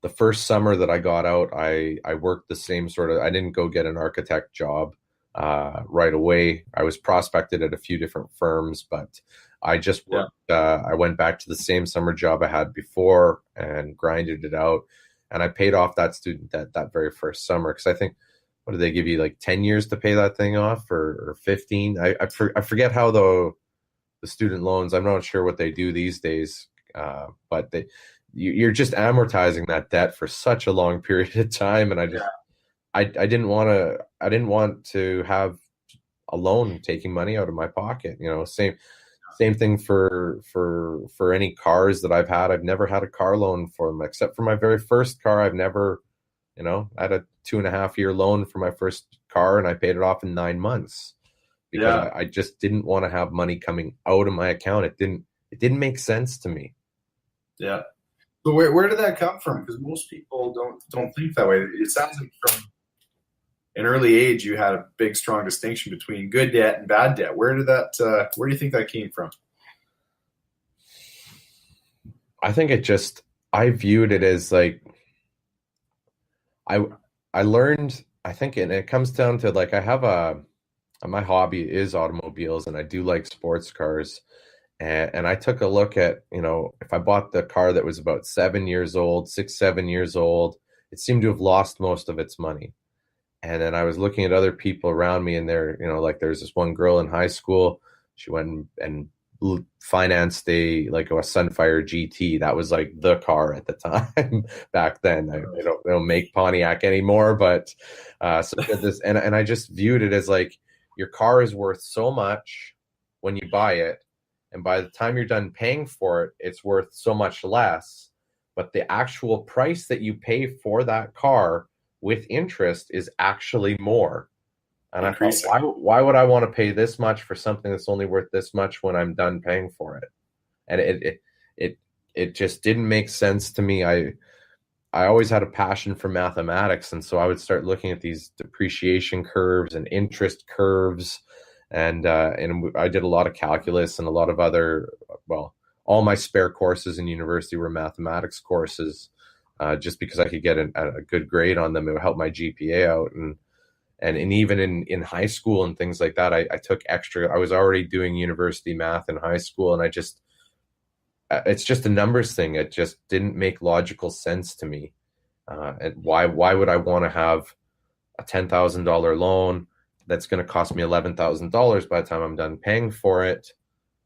The first summer that I got out, I worked the same sort of, I didn't go get an architect job right away. I was prospected at a few different firms, but I just worked, I went back to the same summer job I had before and grinded it out. And I paid off that student debt that very first summer. Cause I think, what did they give you, like 10 years to pay that thing off, or 15? I forget how the student loans, I'm not sure what they do these days. But you're just amortizing that debt for such a long period of time. And I didn't want to have a loan taking money out of my pocket. Same thing for any cars that I've had. I've never had a car loan for them, except for my very first car. I've never, I had a 2.5-year loan for my first car, and I paid it off in 9 months because I just didn't want to have money coming out of my account. It didn't make sense to me. Yeah. So where did that come from? Because most people don't think that way. It sounds like from an early age you had a big, strong distinction between good debt and bad debt. Where do you think that came from? I think I viewed it as like, I learned, I think, and it comes down to like, my hobby is automobiles, and I do like sports cars. And I took a look at, if I bought the car that was about 7 years old, 7 years old, it seemed to have lost most of its money. And then I was looking at other people around me, and like there's this one girl in high school. She went and financed a Sunfire GT. That was like the car at the time back then. They don't make Pontiac anymore, but so this, and I just viewed it as like, your car is worth so much when you buy it, and by the time you're done paying for it, it's worth so much less. But the actual price that you pay for that car with interest is actually more. And increasing. I thought, why would I want to pay this much for something that's only worth this much when I'm done paying for it? And it just didn't make sense to me. I always had a passion for mathematics, and so I would start looking at these depreciation curves and interest curves, and I did a lot of calculus and a lot of other, all my spare courses in university were mathematics courses, just because I could get a good grade on them. It would help my GPA out, and even in high school and things like that, I took extra. I was already doing university math in high school, and it's just a numbers thing. It just didn't make logical sense to me. And why would I want to have a $10,000 loan that's going to cost me $11,000 by the time I'm done paying for it?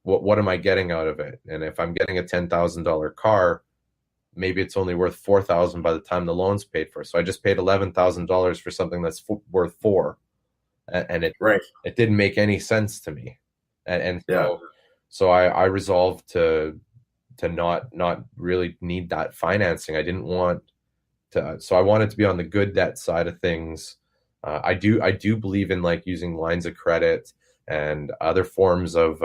What am I getting out of it? And if I'm getting a $10,000 car, maybe it's only worth $4,000 by the time the loan's paid for. So I just paid $11,000 for something that's worth $4,000, and it didn't make any sense to me. So I resolved to not really need that financing. I didn't want to, so I wanted to be on the good debt side of things. I do believe in like using lines of credit and other forms of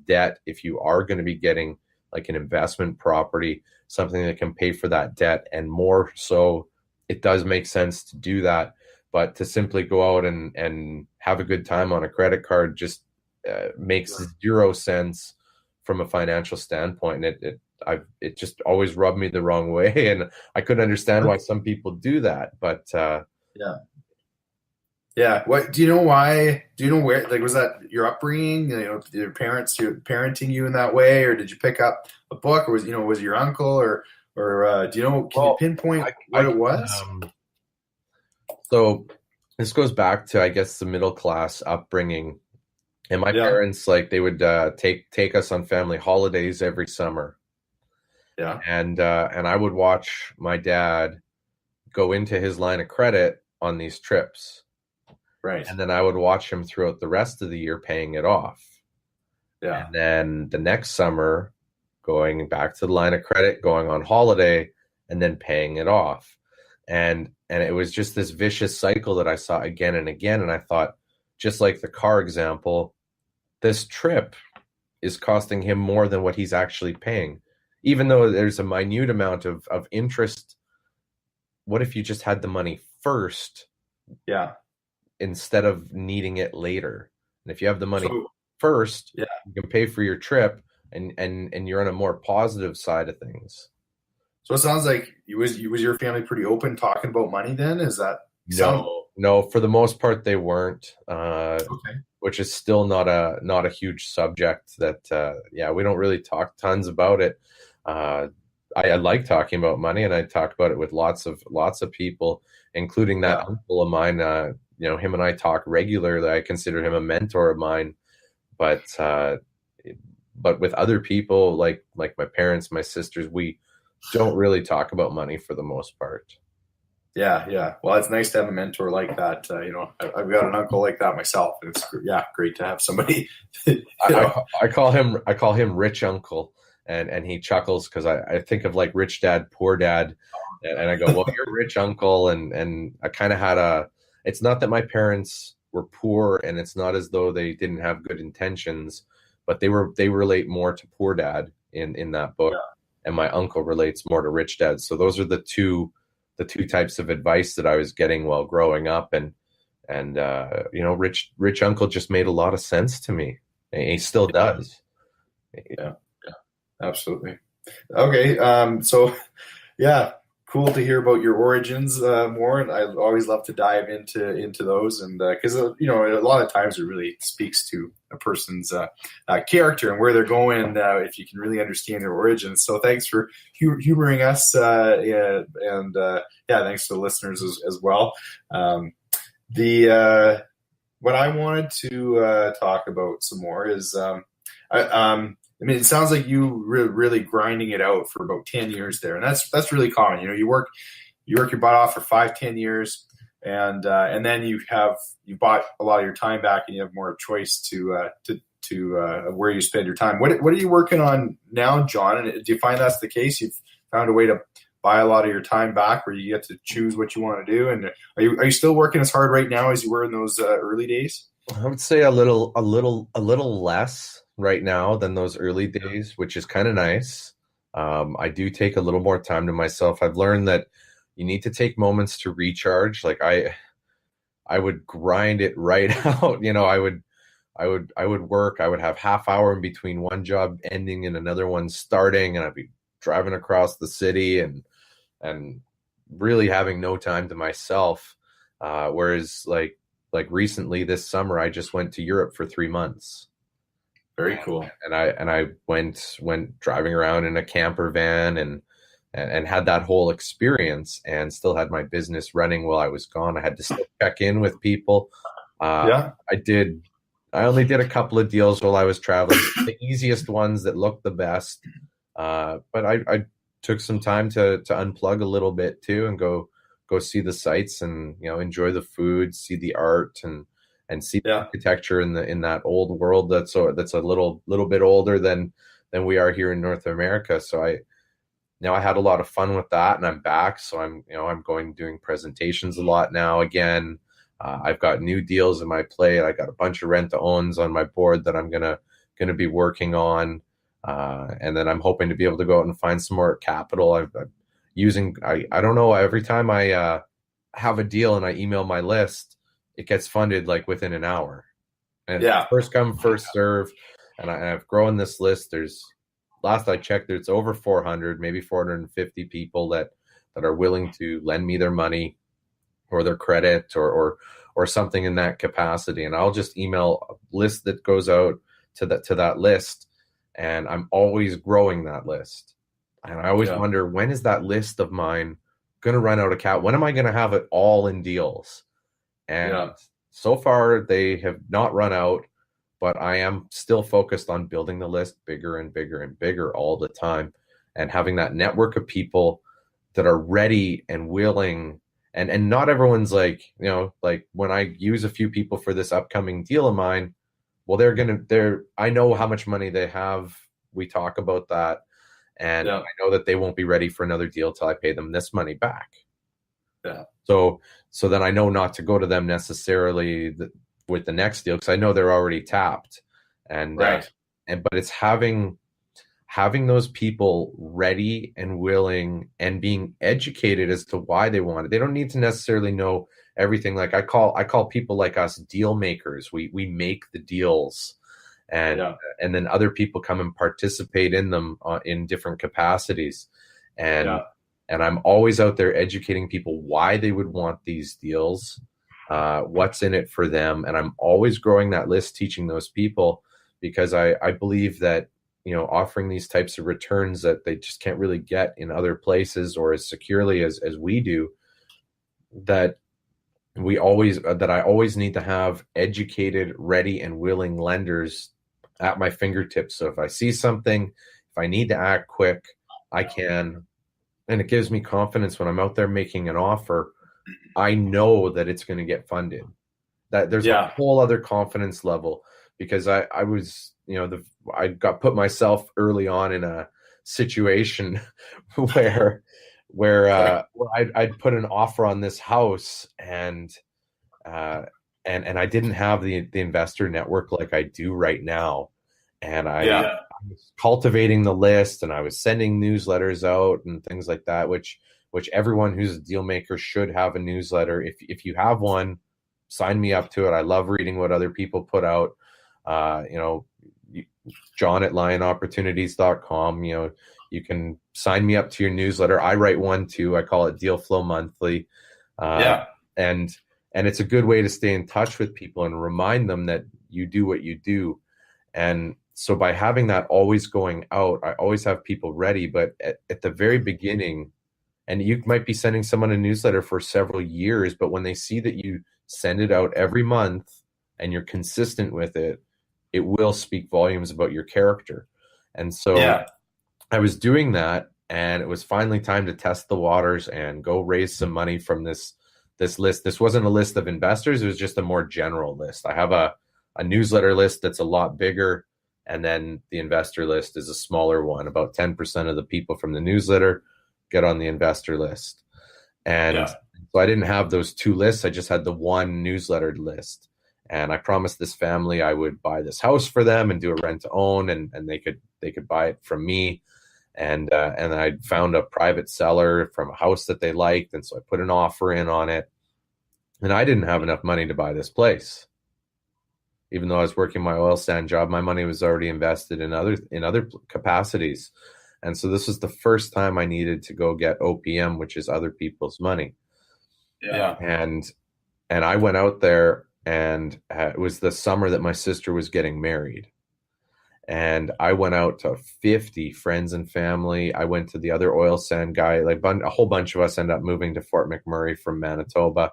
debt if you are going to be getting like an investment property, something that can pay for that debt and more. So it does make sense to do that. But to simply go out and have a good time on a credit card just makes zero sense from a financial standpoint. It just always rubbed me the wrong way, and I couldn't understand why some people do that. But What do you know? Why do you know where? Like, was that your upbringing? Your parents parenting you in that way, or did you pick up a book, or was it your uncle, or do you know? Can you pinpoint what it was? So this goes back to, I guess, the middle class upbringing, and my parents, like, they would take us on family holidays every summer. Yeah, and I would watch my dad go into his line of credit on these trips. Right. And then I would watch him throughout the rest of the year paying it off. Yeah. And then the next summer, going back to the line of credit, going on holiday, and then paying it off. And it was just this vicious cycle that I saw again and again. And I thought, just like the car example, this trip is costing him more than what he's actually paying. Even though there's a minute amount of interest, what if you just had the money first? Yeah. Instead of needing it later. And if you have the money first, you can pay for your trip, and you're on a more positive side of things. So it sounds like was your family pretty open talking about money then? Is that no? no, for the most part they weren't, Okay. which is still not a huge subject that, yeah, we don't really talk tons about it. I like talking about money, and I talk about it with lots of people, including that Yeah. uncle of mine. Him and I talk regularly. I consider him a mentor of mine, but with other people like my parents, my sisters, we don't really talk about money for the most part. Yeah, yeah. Well, it's nice to have a mentor like that. I've got an uncle like that myself, and it's great to have somebody. I call him Rich Uncle, and he chuckles because I think of like Rich Dad, Poor Dad, and I go, well, you're Rich Uncle, and I kind of had a. It's not that my parents were poor, and it's not as though they didn't have good intentions, but they relate more to Poor Dad in that book, and my uncle relates more to Rich Dad. So those are the two types of advice that I was getting while growing up, and Rich Uncle just made a lot of sense to me. He still does. Yeah, yeah, absolutely. Okay, so yeah, cool to hear about your origins more, and I always love to dive into those, and because a lot of times it really speaks to a person's character and where they're going if you can really understand their origins. So thanks for humoring us, and thanks to the listeners as well. The what I wanted to talk about some more is I mean, it sounds like you really grinding it out for about 10 years there, and that's really common. You work your butt off for 5-10 years, and then you bought a lot of your time back, and you have more choice to where you spend your time. What are you working on now, John? And do you find that's the case? You've found a way to buy a lot of your time back, where you get to choose what you want to do. And are you still working as hard right now as you were in those early days? I would say a little less right now than those early days, which is kind of nice. I do take a little more time to myself. I've learned that you need to take moments to recharge. Like I would grind it right out. I would work. I would have half hour in between one job ending and another one starting, and I'd be driving across the city and really having no time to myself. Whereas like recently this summer, I just went to Europe for 3 months. Very cool. And I went driving around in a camper van and had that whole experience, and still had my business running while I was gone. I had to still check in with people. I only did a couple of deals while I was traveling, the easiest ones that looked the best. But I took some time to unplug a little bit too, and go see the sights, and enjoy the food, see the art, and see the architecture in that old world that's a little bit older than we are here in North America. So I had a lot of fun with that, and I'm back. So I'm doing presentations a lot now again. I've got new deals in my plate. I got a bunch of rent-to-owns on my board that I'm gonna be working on, and then I'm hoping to be able to go out and find some more capital. I don't know. Every time I have a deal and I email my list, it gets funded like within an hour. And first come, first serve. And I've grown this list. Last I checked, there's over 400, maybe 450 people that are willing to lend me their money or their credit or something in that capacity. And I'll just email a list that goes out to that list. And I'm always growing that list. And I always wonder, when is that list of mine going to run out of cap? When am I going to have it all in deals? And so far they have not run out, but I am still focused on building the list bigger and bigger and bigger all the time, and having that network of people that are ready and willing. And not everyone's like when I use a few people for this upcoming deal of mine, well, I know how much money they have. We talk about that. And I know that they won't be ready for another deal till I pay them this money back. Yeah. So then I know not to go to them necessarily with the next deal, because I know they're already tapped. And but it's having those people ready and willing and being educated as to why they want it. They don't need to necessarily know everything. Like I call people like us deal makers. We make the deals. And then other people come and participate in them in different capacities. And I'm always out there educating people why they would want these deals, what's in it for them. And I'm always growing that list, teaching those people, because I believe that, offering these types of returns that they just can't really get in other places or as securely as we do, that I always need to have educated, ready, and willing lenders at my fingertips. So if I see something, if I need to act quick, I can. And it gives me confidence when I'm out there making an offer. I know that it's going to get funded. That there's a whole other confidence level, because I was, I got put myself early on in a situation where I'd put an offer on this house, and I didn't have the investor network like I do right now. And I was cultivating the list, and I was sending newsletters out and things like that, which everyone who's a deal maker should have a newsletter. If you have one, sign me up to it. I love reading what other people put out. John at lionopportunities.com, you can sign me up to your newsletter. I write one too. I call it Deal Flow Monthly. And it's a good way to stay in touch with people and remind them that you do what you do. And so by having that always going out, I always have people ready. But at the very beginning, and you might be sending someone a newsletter for several years, but when they see that you send it out every month and you're consistent with it, it will speak volumes about your character. And so I was doing that, and it was finally time to test the waters and go raise some money from this list. This wasn't a list of investors. It was just a more general list. I have a newsletter list that's a lot bigger, and then the investor list is a smaller one. About 10% of the people from the newsletter get on the investor list. And so I didn't have those two lists. I just had the one newsletter list. And I promised this family I would buy this house for them and do a rent to own, and they could buy it from me. And I found a private seller from a house that they liked, and so I put an offer in on it. And I didn't have enough money to buy this place, even though I was working my oil sand job. My money was already invested in other capacities, and so this was the first time I needed to go get OPM, which is other people's money. And I went out there. And it was the summer that my sister was getting married. And I went out to 50 friends and family. I went to the other oil sand guy. Like a whole bunch of us ended up moving to Fort McMurray from Manitoba.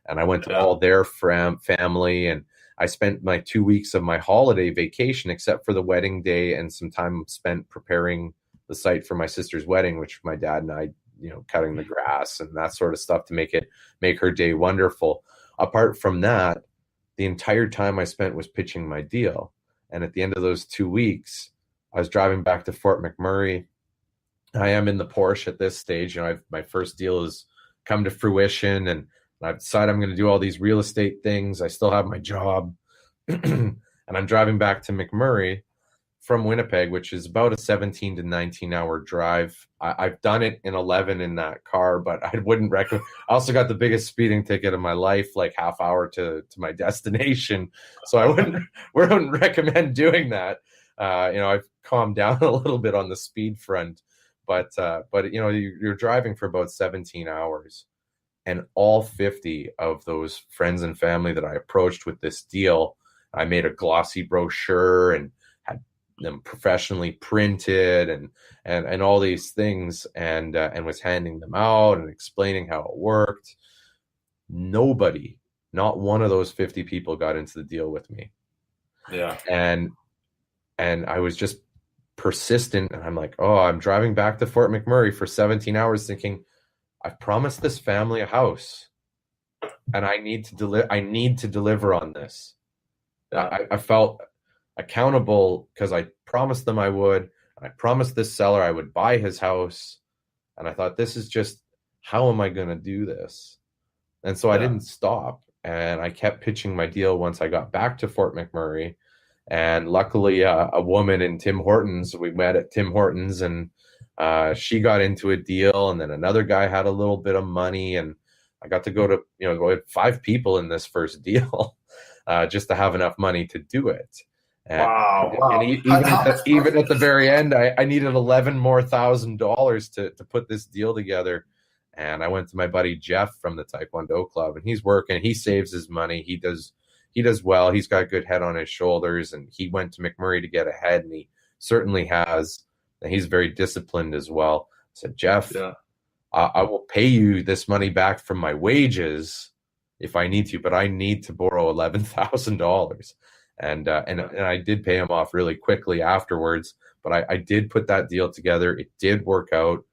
And I went to all their family. And I spent my 2 weeks of my holiday vacation, except for the wedding day and some time spent preparing the site for my sister's wedding, which my dad and I, cutting the grass and that sort of stuff to make her day wonderful. Apart from that, the entire time I spent was pitching my deal. And at the end of those 2 weeks, I was driving back to Fort McMurray. I am in the Porsche at this stage. My first deal has come to fruition, and I've decided I'm going to do all these real estate things. I still have my job. And I'm driving back to McMurray from Winnipeg, which is about a 17 to 19 hour drive. I've done it in 11 in that car, but I wouldn't recommend. I also got the biggest speeding ticket of my life, like half hour to my destination. So I wouldn't recommend doing that. I've calmed down a little bit on the speed front, but you're driving for about 17 hours, and all 50 of those friends and family that I approached with this deal, I made a glossy brochure and had them professionally printed and all these things, and was handing them out and explaining how it worked. Nobody, not one of those 50 people got into the deal with me. And I was just persistent, and I'm like, I'm driving back to Fort McMurray for 17 hours thinking, I've promised this family a house, and I need to deliver on this. I felt accountable because I promised them I would. I promised this seller I would buy his house. And I thought, this is just, how am I going to do this? And so I didn't stop. And I kept pitching my deal once I got back to Fort McMurray. And luckily, a woman in Tim Hortons, we met at Tim Hortons, and she got into a deal. And then another guy had a little bit of money. And I got to go to, we had 5 people in this first deal just to have enough money to do it. And, wow. And even at the very end, I needed $11,000 more to put this deal together. And I went to my buddy Jeff from the Taekwondo club, and he's working. He saves his money. He does well. He's got a good head on his shoulders, and he went to McMurray to get ahead, and he certainly has. And he's very disciplined as well. I said, Jeff, I will pay you this money back from my wages if I need to, but I need to borrow $11,000. And I did pay him off really quickly afterwards, but I did put that deal together. It did work out.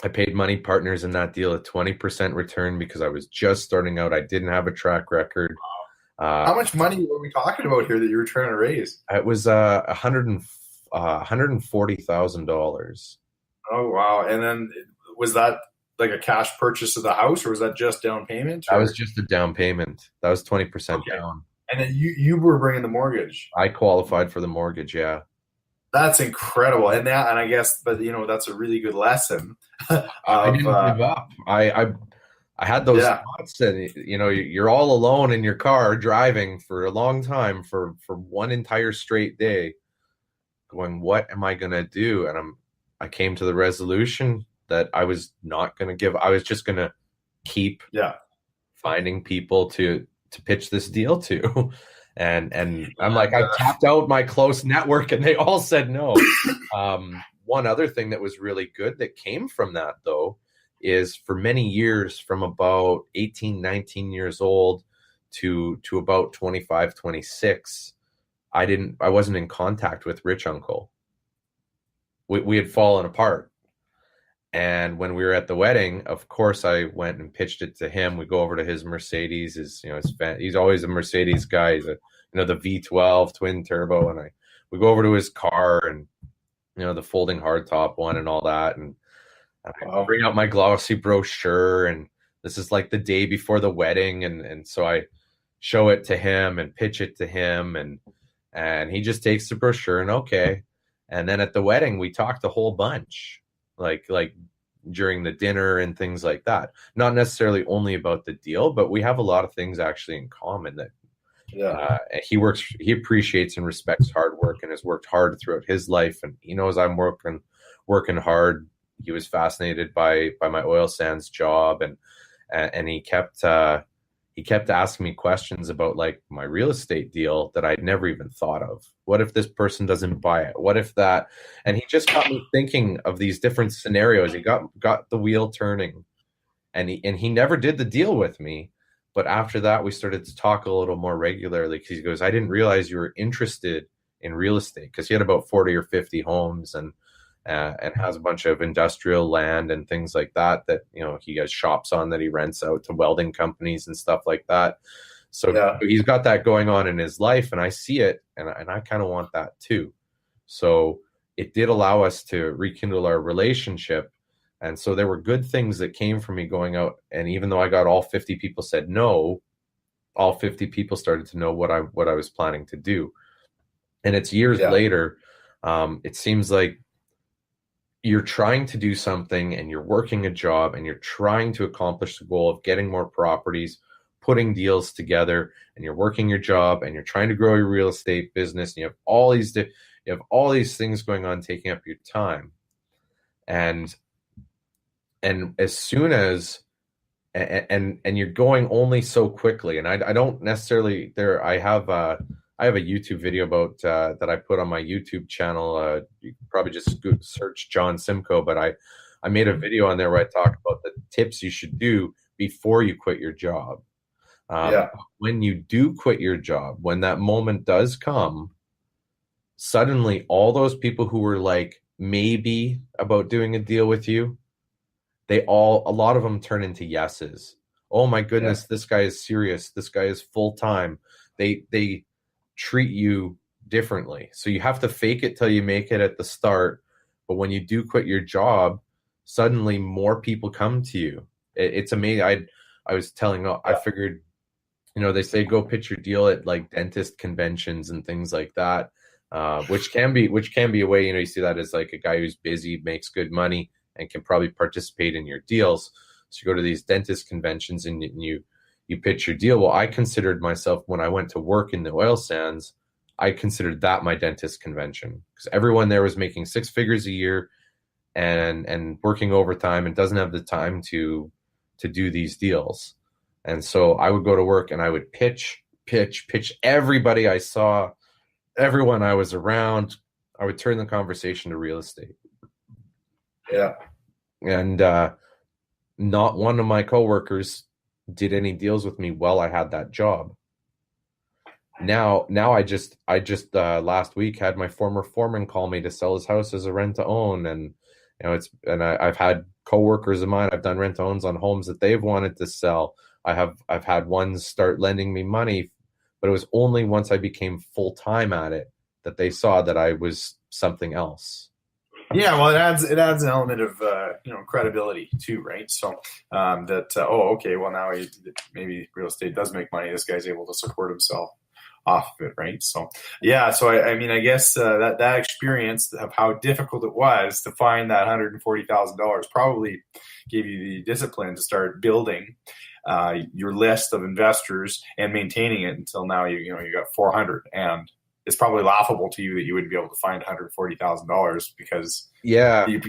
I paid money partners in that deal a 20% return because I was just starting out. I didn't have a track record. How much money were we talking about here that you were trying to raise? It was $140,000. Oh, wow. And then was that like a cash purchase of the house, or was that just down payment? That was just a down payment. That was 20% down. And then you were bringing the mortgage. I qualified for the mortgage, yeah. That's incredible. And I guess, but that's a really good lesson. I didn't give up. I had those thoughts, and you're all alone in your car driving for a long time for one entire straight day, going, what am I gonna do? And I came to the resolution that I was not gonna give. I was just gonna keep finding people to pitch this deal to. And I'm like, I tapped out my close network and they all said no. One other thing that was really good that came from that, though, is for many years, from about 18, 19 years old to about 25, 26, I wasn't in contact with Rich Uncle. We had fallen apart. And when we were at the wedding, of course, I went and pitched it to him. We go over to his Mercedes. He's always a Mercedes guy. He's the V12 twin turbo, and we go over to his car, and the folding hardtop one and all that, and I bring out my glossy brochure, and this is like the day before the wedding, and so I show it to him and pitch it to him, and he just takes the brochure and okay. And then at the wedding, we talked a whole bunch. Like during the dinner and things like that. Not necessarily only about the deal, but we have a lot of things actually in common that he appreciates and respects hard work and has worked hard throughout his life. And he knows I'm working hard. He was fascinated by my oil sands job, and he kept asking me questions about like my real estate deal that I'd never even thought of. What if this person doesn't buy it? What if that? And he just got me thinking of these different scenarios. He got the wheel turning, and he never did the deal with me. But after that, we started to talk a little more regularly, because he goes, I didn't realize you were interested in real estate, because he had about 40 or 50 homes and has a bunch of industrial land and things like that he has shops on that he rents out to welding companies and stuff like that. So he's got that going on in his life, and I see it, and I kind of want that too. So it did allow us to rekindle our relationship. And so there were good things that came from me going out. And even though I got all 50 people said no, all 50 people started to know what I was planning to do. And it's years later. It seems like you're trying to do something, and you're working a job, and you're trying to accomplish the goal of getting more properties, putting deals together, and you're working your job, and you're trying to grow your real estate business, and you have all these things going on, taking up your time. And as soon as and you're going only so quickly, and I don't necessarily I have a YouTube video about that I put on my YouTube channel. You can probably just search Jons Simcoe, but I made a video on there where I talk about the tips you should do before you quit your job. When you do quit your job, when that moment does come, suddenly all those people who were like maybe about doing a deal with you, a lot of them turn into yeses. Oh my goodness, this guy is serious. This guy is full time. They treat you differently. So you have to fake it till you make it at the start. But when you do quit your job, suddenly more people come to you. It's amazing. I was telling, I figured, they say go pitch your deal at like dentist conventions and things like that, which can be a way, you see that as like a guy who's busy, makes good money, and can probably participate in your deals. So you go to these dentist conventions and you pitch your deal. Well, I considered myself, when I went to work in the oil sands, I considered that my dentist convention, because everyone there was making 6 figures a year, and working overtime and doesn't have the time to do these deals. And so I would go to work and I would pitch everybody I saw, everyone I was around. I would turn the conversation to real estate. Yeah. And not one of my coworkers did any deals with me while I had that job. Now I just last week had my former foreman call me to sell his house as a rent to own, and I've had coworkers of mine. I've done rent to owns on homes that they've wanted to sell. I've had ones start lending me money, but it was only once I became full time at it that they saw that I was something else. Yeah, well, it adds an element of credibility too, right? So okay, well now maybe real estate does make money. This guy's able to support himself off of it, right? So yeah, so I guess that experience of how difficult it was to find that $140,000 probably gave you the discipline to start building your list of investors and maintaining it until now. You got 400, and it's probably laughable to you that you wouldn't be able to find $140,000 because you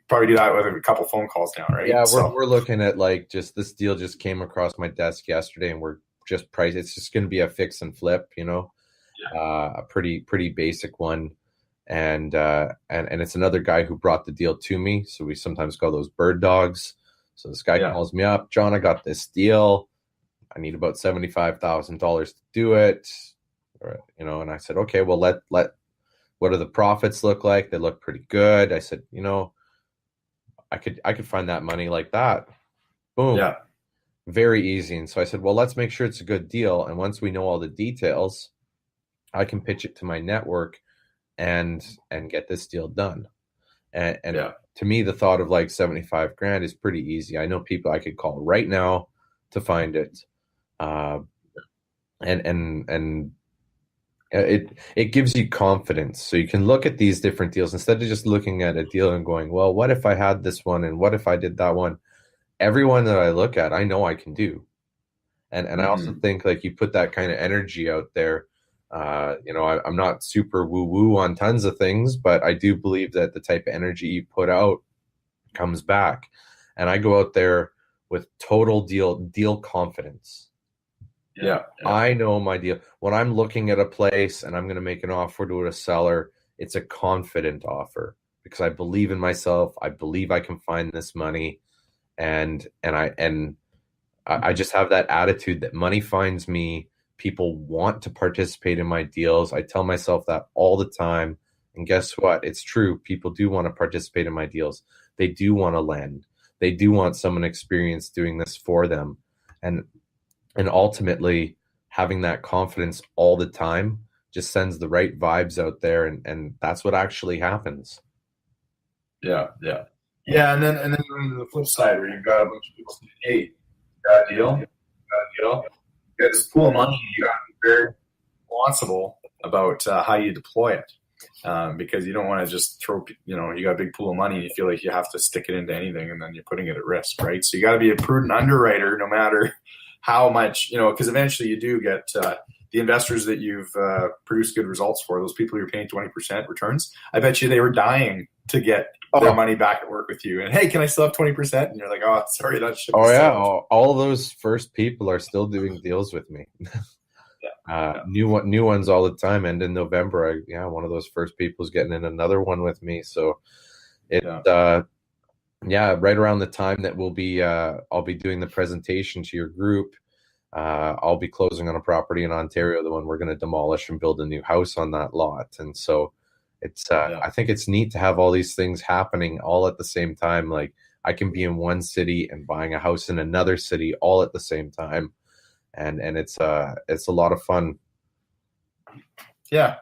probably do that with a couple phone calls now, right? Yeah, we're looking at like just this deal just came across my desk yesterday, and we're just priced. It's just going to be a fix and flip, a pretty basic one, and it's another guy who brought the deal to me. So we sometimes call those bird dogs. So this guy calls me up, John, I got this deal. I need about $75,000 to do it. And I said, okay, well, let what do the profits look like? They look pretty good. I said, I could find that money like that. Boom. Yeah. Very easy. And so I said, well, let's make sure it's a good deal. And once we know all the details, I can pitch it to my network and get this deal done. And to me, the thought of like $75,000 is pretty easy. I know people I could call right now to find it. And it gives you confidence. So you can look at these different deals instead of just looking at a deal and going, well, what if I had this one? And what if I did that one? Everyone that I look at, I know I can do. And I also think like you put that kind of energy out there. I'm not super woo-woo on tons of things, but I do believe that the type of energy you put out comes back. And I go out there with total deal confidence. Yeah. I know my deal. When I'm looking at a place and I'm going to make an offer to a seller, it's a confident offer because I believe in myself. I believe I can find this money. And I just have that attitude that money finds me. People want to participate in my deals. I tell myself that all the time. And guess what? It's true. People do want to participate in my deals. They do want to lend. They do want someone experienced doing this for them. And ultimately, having that confidence all the time just sends the right vibes out there. And that's what actually happens. Yeah. And then you're on the flip side where you've got a bunch of people saying, hey, you got a deal? You got this pool of money, you got to be very responsible about how you deploy it. Because you don't want to just throw, you got a big pool of money and you feel like you have to stick it into anything and then you're putting it at risk, right? So you got to be a prudent underwriter no matter how much, because eventually you do get the investors that you've produced good results for, those people you're paying 20% returns. I bet you they were dying to get their money back at work with you. And hey, can I still have 20%? And you're like, oh, sorry, that shit. Oh yeah, all those first people are still doing deals with me. New ones all the time. And in November, one of those first people is getting in another one with me. So right around the time that I'll be doing the presentation to your group. I'll be closing on a property in Ontario, the one we're going to demolish and build a new house on that lot. And so it's, I think it's neat to have all these things happening all at the same time. Like I can be in one city and buying a house in another city all at the same time. And it's a lot of fun. Yeah.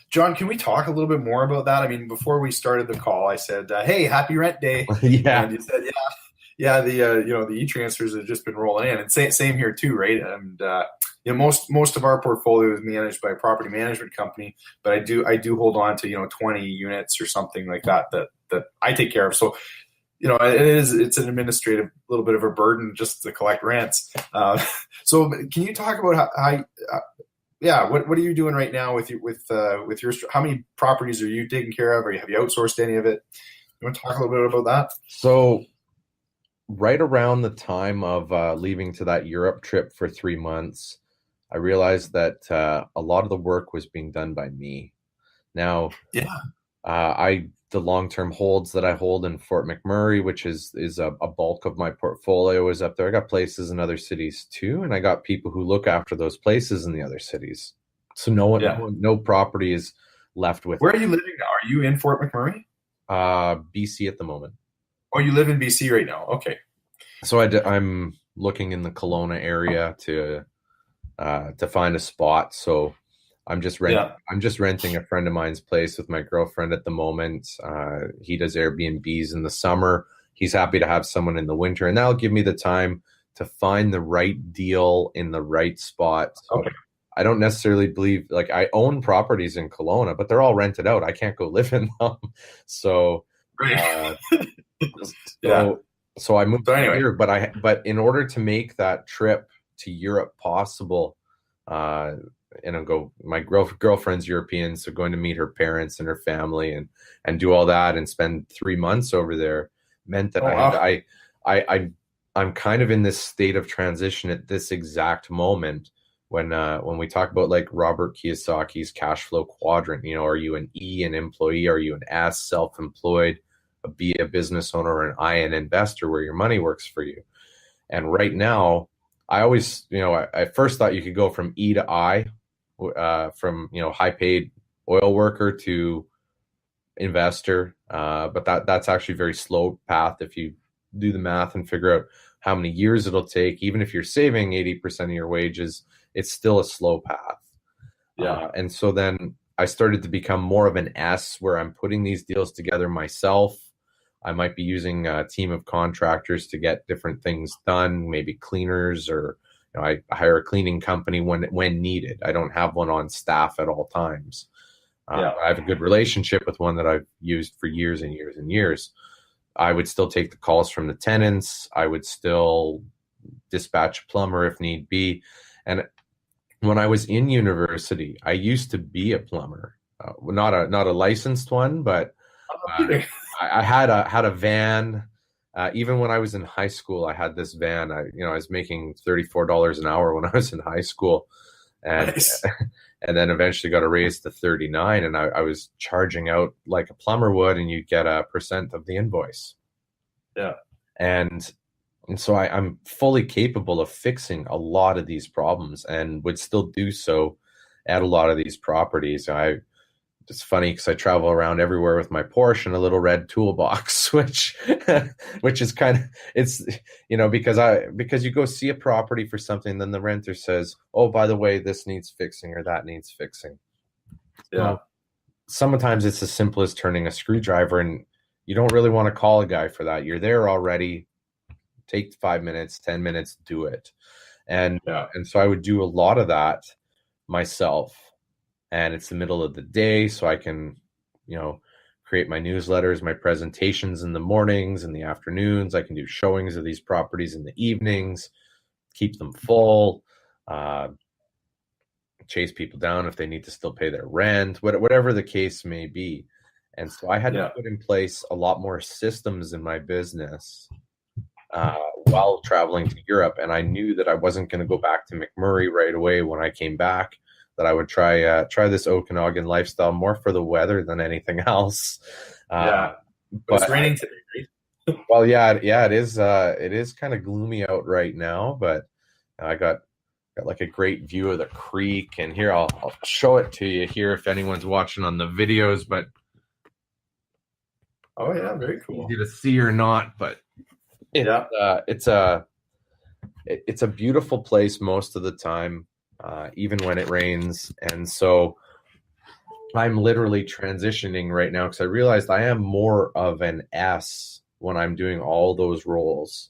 John, can we talk a little bit more about that? I mean, before we started the call, I said, hey, happy rent day. Yeah. And you said, the e-transfers have just been rolling in, and same here too, right? And most of our portfolio is managed by a property management company, but I do hold on to 20 units or something like that I take care of. So it's an administrative little bit of a burden just to collect rents. So can you talk about what are you doing right now with your how many properties are you taking care of, or have you outsourced any of it? You want to talk a little bit about that? So right around the time of leaving to that Europe trip for 3 months, I realized that a lot of the work was being done by me. Now, Yeah. the long-term holds that I hold in Fort McMurray, which is a bulk of my portfolio, is up there. I got places in other cities too, and I got people who look after those places in the other cities. So no property is left with Where are you living now? Are you in Fort McMurray? BC at the moment. Oh, you live in BC right now. Okay. So I'm looking in the Kelowna area to find a spot. So I'm just renting a friend of mine's place with my girlfriend at the moment. He does Airbnbs in the summer. He's happy to have someone in the winter, and that'll give me the time to find the right deal in the right spot. So Okay. I don't necessarily believe, like, I own properties in Kelowna, but they're all rented out. I can't go live in them. So, Right. so I moved anyway. here, but in order to make that trip to Europe possible, my girlfriend's European, so going to meet her parents and her family and do all that and spend 3 months over there meant that I'm kind of in this state of transition at this exact moment when we talk about like Robert Kiyosaki's cash flow quadrant. Are you an E, an employee? Are you an S, self-employed? A B, a business owner? Or an I, an investor, where your money works for you? And right now, I always, I first thought you could go from E to I, from high paid oil worker to investor, but that's actually a very slow path if you do the math and figure out how many years it'll take. Even if you're saving 80% of your wages, it's still a slow path. And so then I started to become more of an S, where I'm putting these deals together myself. I might be using a team of contractors to get different things done, maybe cleaners, or I hire a cleaning company when needed. I don't have one on staff at all times. I have a good relationship with one that I've used for years and years and years. I would still take the calls from the tenants. I would still dispatch a plumber if need be. And when I was in university, I used to be a plumber, not a licensed one, but I had a van. Even when I was in high school, I had this van. I was making $34 an hour when I was in high school, and Nice. and then eventually got a raise to 39, and I was charging out like a plumber would, and you'd get a percent of the invoice. Yeah. And so I'm fully capable of fixing a lot of these problems, and would still do so at a lot of these properties. It's funny because I travel around everywhere with my Porsche and a little red toolbox, which is kind of, it's, because you go see a property for something, then the renter says, oh, by the way, this needs fixing or that needs fixing. Yeah. Well, sometimes it's as simple as turning a screwdriver, and you don't really want to call a guy for that. You're there already. Take 5 minutes, 10 minutes, do it. And so I would do a lot of that myself. And it's the middle of the day, so I can, create my newsletters, my presentations in the mornings and the afternoons. I can do showings of these properties in the evenings, keep them full, chase people down if they need to still pay their rent, whatever the case may be. And so I had to put in place a lot more systems in my business while traveling to Europe. And I knew that I wasn't going to go back to McMurray right away when I came back, that I would try this Okanagan lifestyle more for the weather than anything else. But it's raining today, right? Well, yeah, it is. It is kind of gloomy out right now, but I got like a great view of the creek. And here, I'll show it to you here if anyone's watching on the videos. But oh yeah, very cool. Easy to see or not, but it's a beautiful place most of the time. Even when it rains. And so I'm literally transitioning right now because I realized I am more of an S when I'm doing all those roles.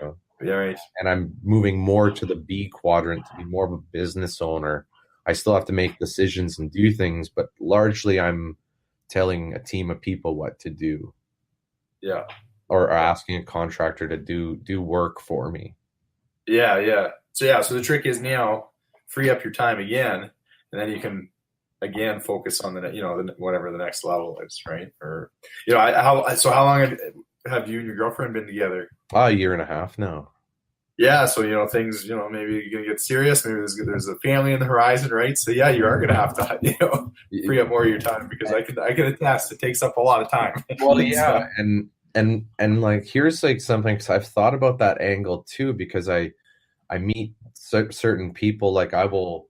Yeah, right. And I'm moving more to the B quadrant to be more of a business owner. I still have to make decisions and do things, but largely I'm telling a team of people what to do. Yeah. Or asking a contractor to do work for me. Yeah. So the trick is now free up your time again, and then you can again focus on whatever the next level is, right? Or how long have you and your girlfriend been together? A year and a half now. Yeah, so things, maybe you're gonna get serious. Maybe there's a family in the horizon, right? So yeah, you are gonna have to free up more of your time, because I can attest it takes up a lot of time. Well, yeah, So, and like here's like something, because I've thought about that angle too, because I meet certain people, like I will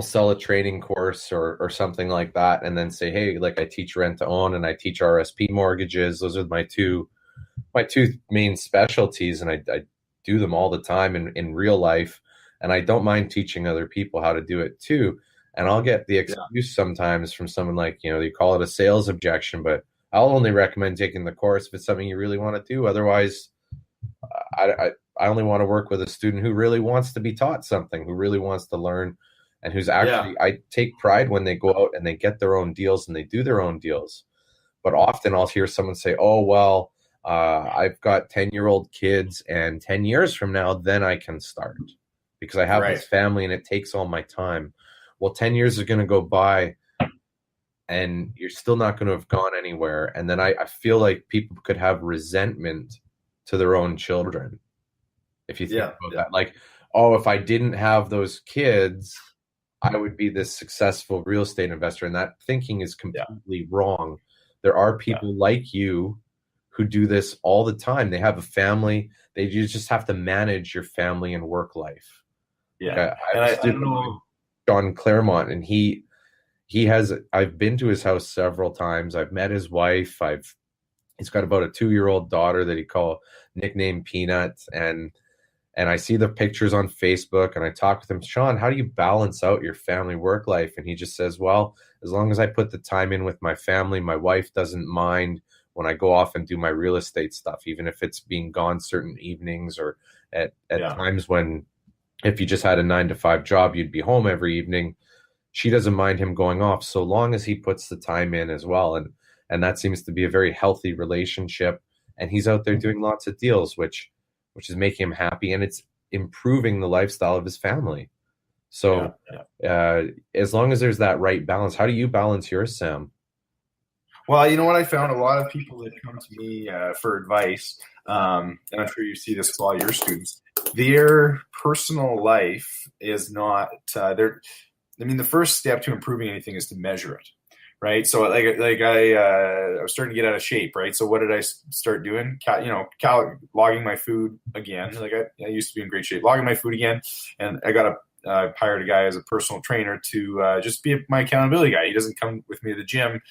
sell a training course or something like that, and then say, hey, like I teach rent to own and I teach RSP mortgages. Those are my two main specialties, and I do them all the time in real life, and I don't mind teaching other people how to do it too. And I'll get the excuse sometimes from someone like, you call it a sales objection, but I'll only recommend taking the course if it's something you really want to do. Otherwise, I only want to work with a student who really wants to be taught something, who really wants to learn, and who's actually, I take pride when they go out and they get their own deals and they do their own deals. But often I'll hear someone say, oh, well, I've got 10-year-old kids, and 10 years from now, then I can start because I have this family and it takes all my time. Well, 10 years is going to go by and you're still not going to have gone anywhere. And then I feel like people could have resentment to their own children. If you think about that, like, oh, if I didn't have those kids, I would be this successful real estate investor. And that thinking is completely wrong. There are people like you who do this all the time. They have a family. You just have to manage your family and work life. Yeah. I don't know John Claremont, and I've been to his house several times. I've met his wife. He's got about a 2-year-old daughter that he nicknamed Peanut. And I see the pictures on Facebook, and I talk with him, Sean, how do you balance out your family work life? And he just says, well, as long as I put the time in with my family, my wife doesn't mind when I go off and do my real estate stuff, even if it's being gone certain evenings or at times when, if you just had a 9-to-5 job, you'd be home every evening. She doesn't mind him going off so long as he puts the time in as well. And that seems to be a very healthy relationship. And he's out there doing lots of deals, which is making him happy, and it's improving the lifestyle of his family. So as long as there's that right balance, how do you balance yours, Sam? Well, you know what I found? A lot of people that come to me for advice, and I'm sure you see this with all your students, their personal life is not the first step to improving anything is to measure it. Right. So like I was starting to get out of shape. Right. So what did I start doing? Logging my food again. Like I used to be in great shape, logging my food again. And I hired a guy as a personal trainer to just be my accountability guy. He doesn't come with me to the gym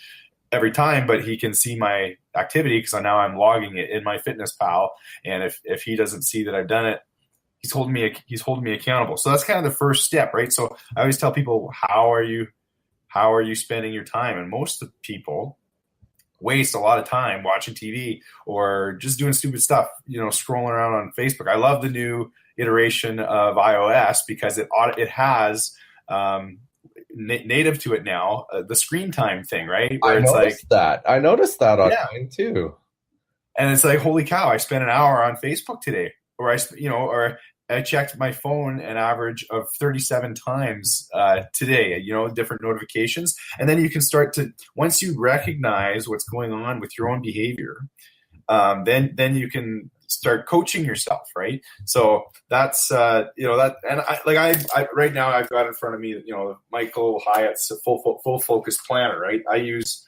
every time, but he can see my activity because now I'm logging it in MyFitnessPal. And if he doesn't see that I've done it, he's holding me accountable. So that's kind of the first step. Right. So I always tell people, how are you spending your time? And most of the people waste a lot of time watching TV or just doing stupid stuff, scrolling around on Facebook. I love the new iteration of iOS because it has native to it now, the screen time thing, right? Where I noticed that on mine too. And it's like, holy cow, I spent an hour on Facebook today, or I checked my phone an average of 37 times today, different notifications. And then you can start to, once you recognize what's going on with your own behavior, then you can start coaching yourself, right? So that's, and I right now I've got in front of me, Michael Hyatt's full focus planner, right? I use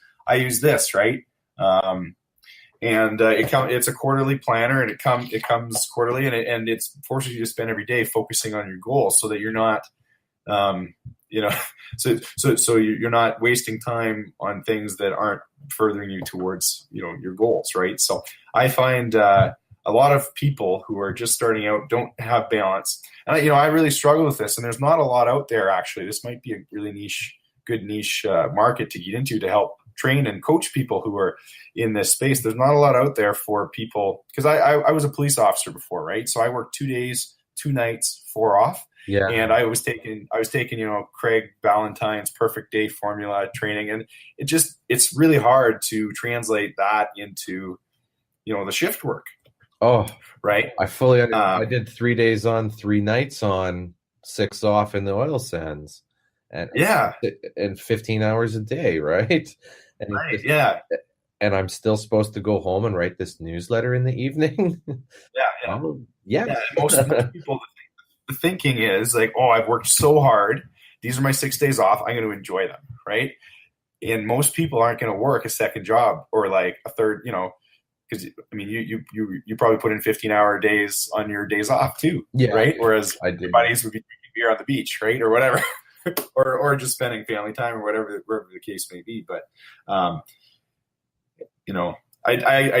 this, right? And it's a quarterly planner, and it comes quarterly, and it forces you to spend every day focusing on your goals, so that you're not, so you're not wasting time on things that aren't furthering you towards your goals, right? So I find a lot of people who are just starting out don't have balance, and I really struggle with this. And there's not a lot out there actually. This might be a really good niche market to get into to help train and coach people who are in this space. There's not a lot out there for people, because I was a police officer before, right? So I worked 2 days, 2 nights, 4 off. Yeah. And I was taking Craig Ballantyne's perfect day formula training, and it's really hard to translate that into the shift work. Oh, right. I fully understand. I did 3 days on, 3 nights on, 6 off in the oil sands. Yeah. and 15 hours a day, right? And it's Right. just, Yeah. and I'm still supposed to go home and write this newsletter in the evening. Yeah. Yeah. Well, yes. Yeah. And most people, the thinking is like, oh, I've worked so hard. These are my 6 days off. I'm going to enjoy them. Right. And most people aren't going to work a second job or like a third, because I mean, you probably put in 15-hour days on your days off too, Yeah, right? Whereas I do. your buddies would be drinking beer on the beach, right, or whatever, or just spending family time or whatever the case may be. But I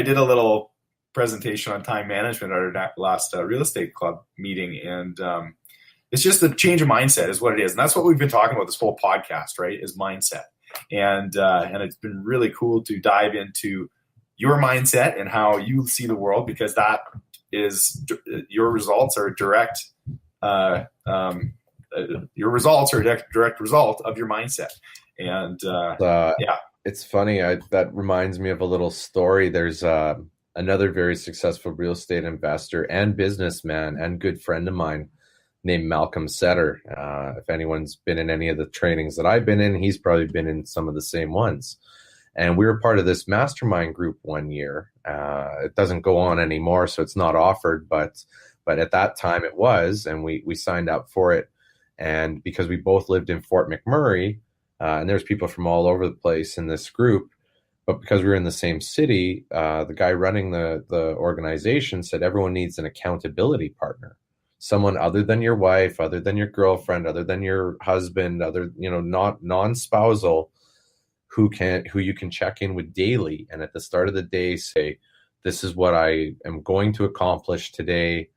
did a little presentation on time management at our last real estate club meeting, and it's just the change of mindset is what it is, and that's what we've been talking about this whole podcast, right? Is mindset, and it's been really cool to dive into your mindset and how you see the world, because that is your results are a direct result of your mindset. And yeah, it's funny. That reminds me of a little story. There's another very successful real estate investor and businessman and good friend of mine named Malcolm Setter. If anyone's been in any of the trainings that I've been in, he's probably been in some of the same ones. And we were part of this mastermind group one year. It doesn't go on anymore, so it's not offered, but at that time it was, and we signed up for it. And because we both lived in Fort McMurray, and there's people from all over the place in this group, but because we were in the same city, the guy running the organization said everyone needs an accountability partner, someone other than your wife, other than your girlfriend, other than your husband, not non-spousal, who you can check in with daily, and at the start of the day say, this is what I am going to accomplish today.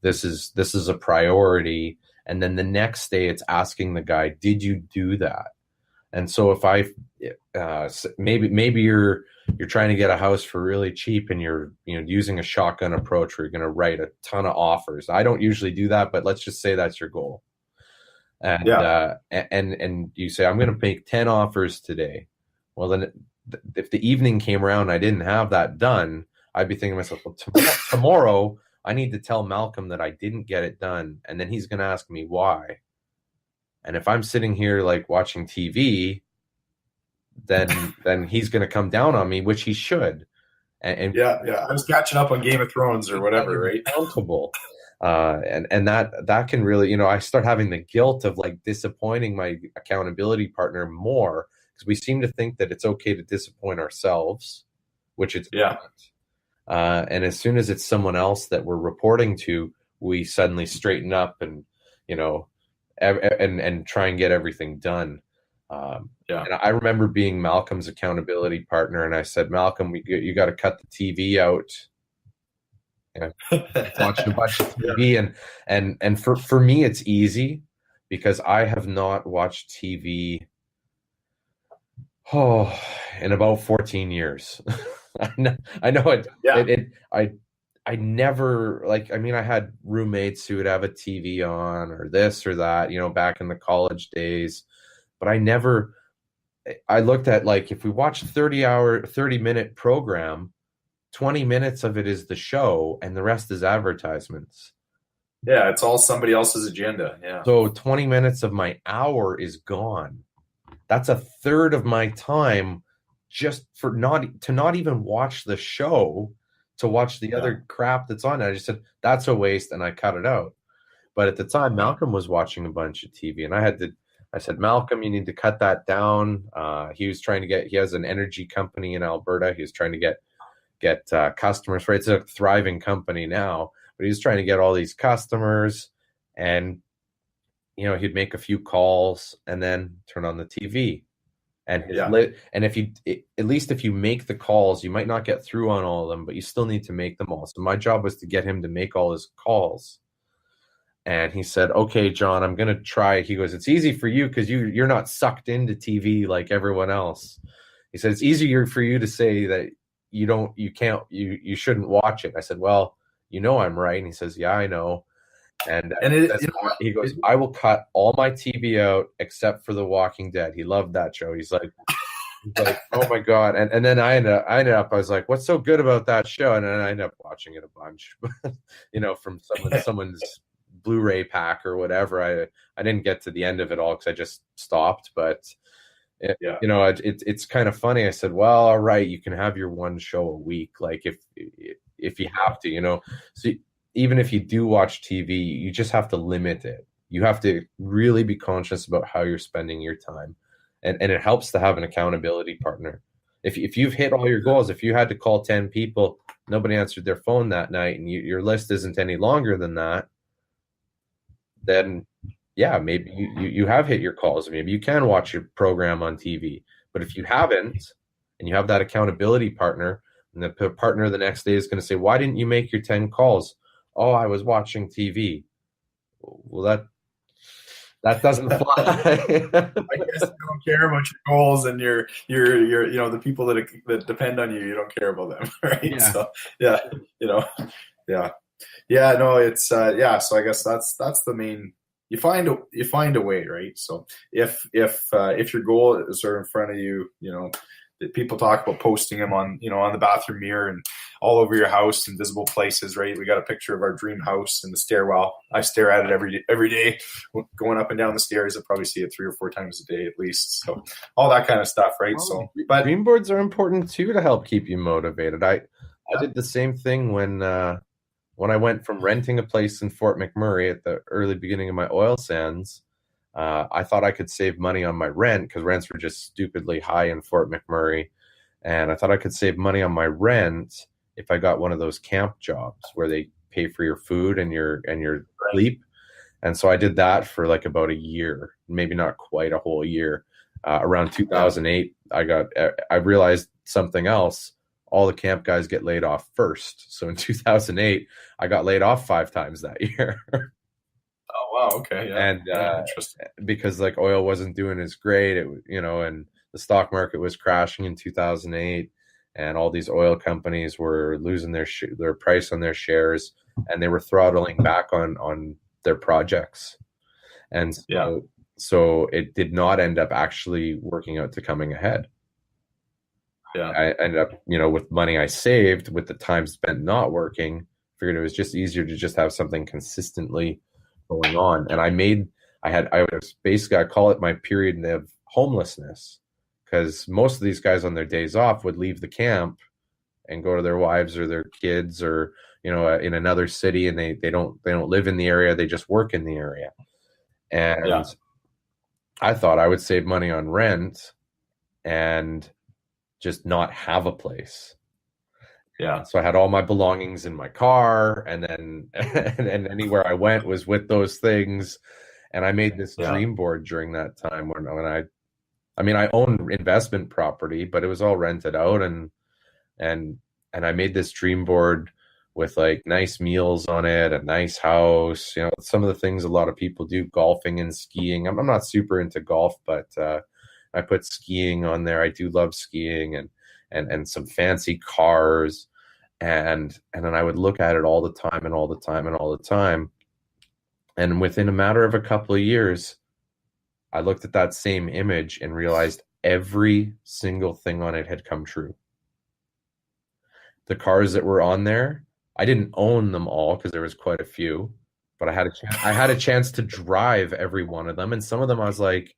This is a priority. And then the next day it's asking the guy, did you do that? And so if maybe you're trying to get a house for really cheap and you're using a shotgun approach where you're going to write a ton of offers. I don't usually do that, but let's just say that's your goal. And and you say, I'm going to make 10 offers today. Well, then if the evening came around and I didn't have that done, I'd be thinking to myself, well, tomorrow I need to tell Malcolm that I didn't get it done. And then he's going to ask me why. And if I'm sitting here like watching TV, then he's going to come down on me, which he should. And I was catching up on Game of Thrones or whatever, right? Accountable. And that can really, I start having the guilt of like disappointing my accountability partner more, because we seem to think that it's okay to disappoint ourselves, which it's not. And as soon as it's someone else that we're reporting to, we suddenly straighten up and and try and get everything done. And I remember being Malcolm's accountability partner, and I said, Malcolm, you got to cut the TV out. Watching a bunch of TV, and for me it's easy because I have not watched TV in about 14 years. I know it. Yeah. I never I had roommates who would have a TV on or this or that, back in the college days, but I looked at, like, if we watch 30-minute program, 20 minutes of it is the show and the rest is advertisements. Yeah, it's all somebody else's agenda. Yeah. So 20 minutes of my hour is gone. That's a third of my time just for not even watch the show, to watch the other crap that's on it. I just said, that's a waste, and I cut it out. But at the time, Malcolm was watching a bunch of TV, and I said, Malcolm, you need to cut that down. He has an energy company in Alberta. He was trying to get customers, right? It's a thriving company now, but he's trying to get all these customers, and he'd make a few calls and then turn on the TV. And if you make the calls, you might not get through on all of them, but you still need to make them all. So my job was to get him to make all his calls. And he said, okay, John, I'm going to try. He goes, it's easy for you because you're not sucked into TV like everyone else. He said, it's easier for you to say that you shouldn't watch it. I said, well, I'm right. And he says, yeah, I know. And he goes, I will cut all my TV out except for The Walking Dead. He loved that show. He's like, oh my God. And then I ended up, I was like, what's so good about that show? And then I ended up watching it a bunch, from someone's Blu-ray pack or whatever. I didn't get to the end of it all because I just stopped. But it's kind of funny. I said, well, all right, you can have your one show a week, like if you have to, So even if you do watch TV, you just have to limit it. You have to really be conscious about how you're spending your time, and it helps to have an accountability partner. If you've hit all your goals, if you had to call 10 people, nobody answered their phone that night, and your list isn't any longer than that, then yeah, maybe you have hit your calls. Maybe you can watch your program on TV. But if you haven't, and you have that accountability partner, and the partner the next day is going to say, why didn't you make your 10 calls? Oh, I was watching TV. Well, that doesn't fly. I guess you don't care about your goals and your the people that depend on you. You don't care about them, right? Yeah. So yeah. No, it's So I guess that's the main. You find a way, right? So if your goal is sort of in front of you, that people talk about posting them on the bathroom mirror and all over your house in visible places, right? We got a picture of our dream house in the stairwell. I stare at it every day, going up and down the stairs. I probably see it 3 or 4 times a day at least. So all that kind of stuff, right? But dream boards are important too to help keep you motivated. I did the same thing when I went from renting a place in Fort McMurray at the early beginning of my oil sands. I thought I could save money on my rent because rents were just stupidly high in Fort McMurray. And I thought I could save money on my rent if I got one of those camp jobs where they pay for your food and your sleep. And so I did that for like about a year, maybe not quite a whole year. Around 2008, I realized something else. All the camp guys get laid off first. So in 2008, I got laid off 5 times that year. Oh, wow. Okay. Yeah. And interesting. Because like oil wasn't doing as great, and the stock market was crashing in 2008, and all these oil companies were losing their price on their shares, and they were throttling back on their projects. And so it did not end up actually working out to coming ahead. Yeah. I ended up, with money I saved, with the time spent not working, figured it was just easier to just have something consistently going on. And I call it my period of homelessness, because most of these guys on their days off would leave the camp and go to their wives or their kids or, in another city, and they don't live in the area. They just work in the area. And I thought I would save money on rent and just not have a place. Yeah. So I had all my belongings in my car, and then and anywhere I went was with those things. And I made this dream board during that time when I owned investment property, but it was all rented out, and I made this dream board with like nice meals on it, a nice house, some of the things a lot of people do, golfing and skiing. I'm not super into golf, but I put skiing on there. I do love skiing, and some fancy cars. And then I would look at it all the time and all the time and all the time. And within a matter of a couple of years, I looked at that same image and realized every single thing on it had come true. The cars that were on there, I didn't own them all because there was quite a few, but I had a chance to drive every one of them. And some of them I was like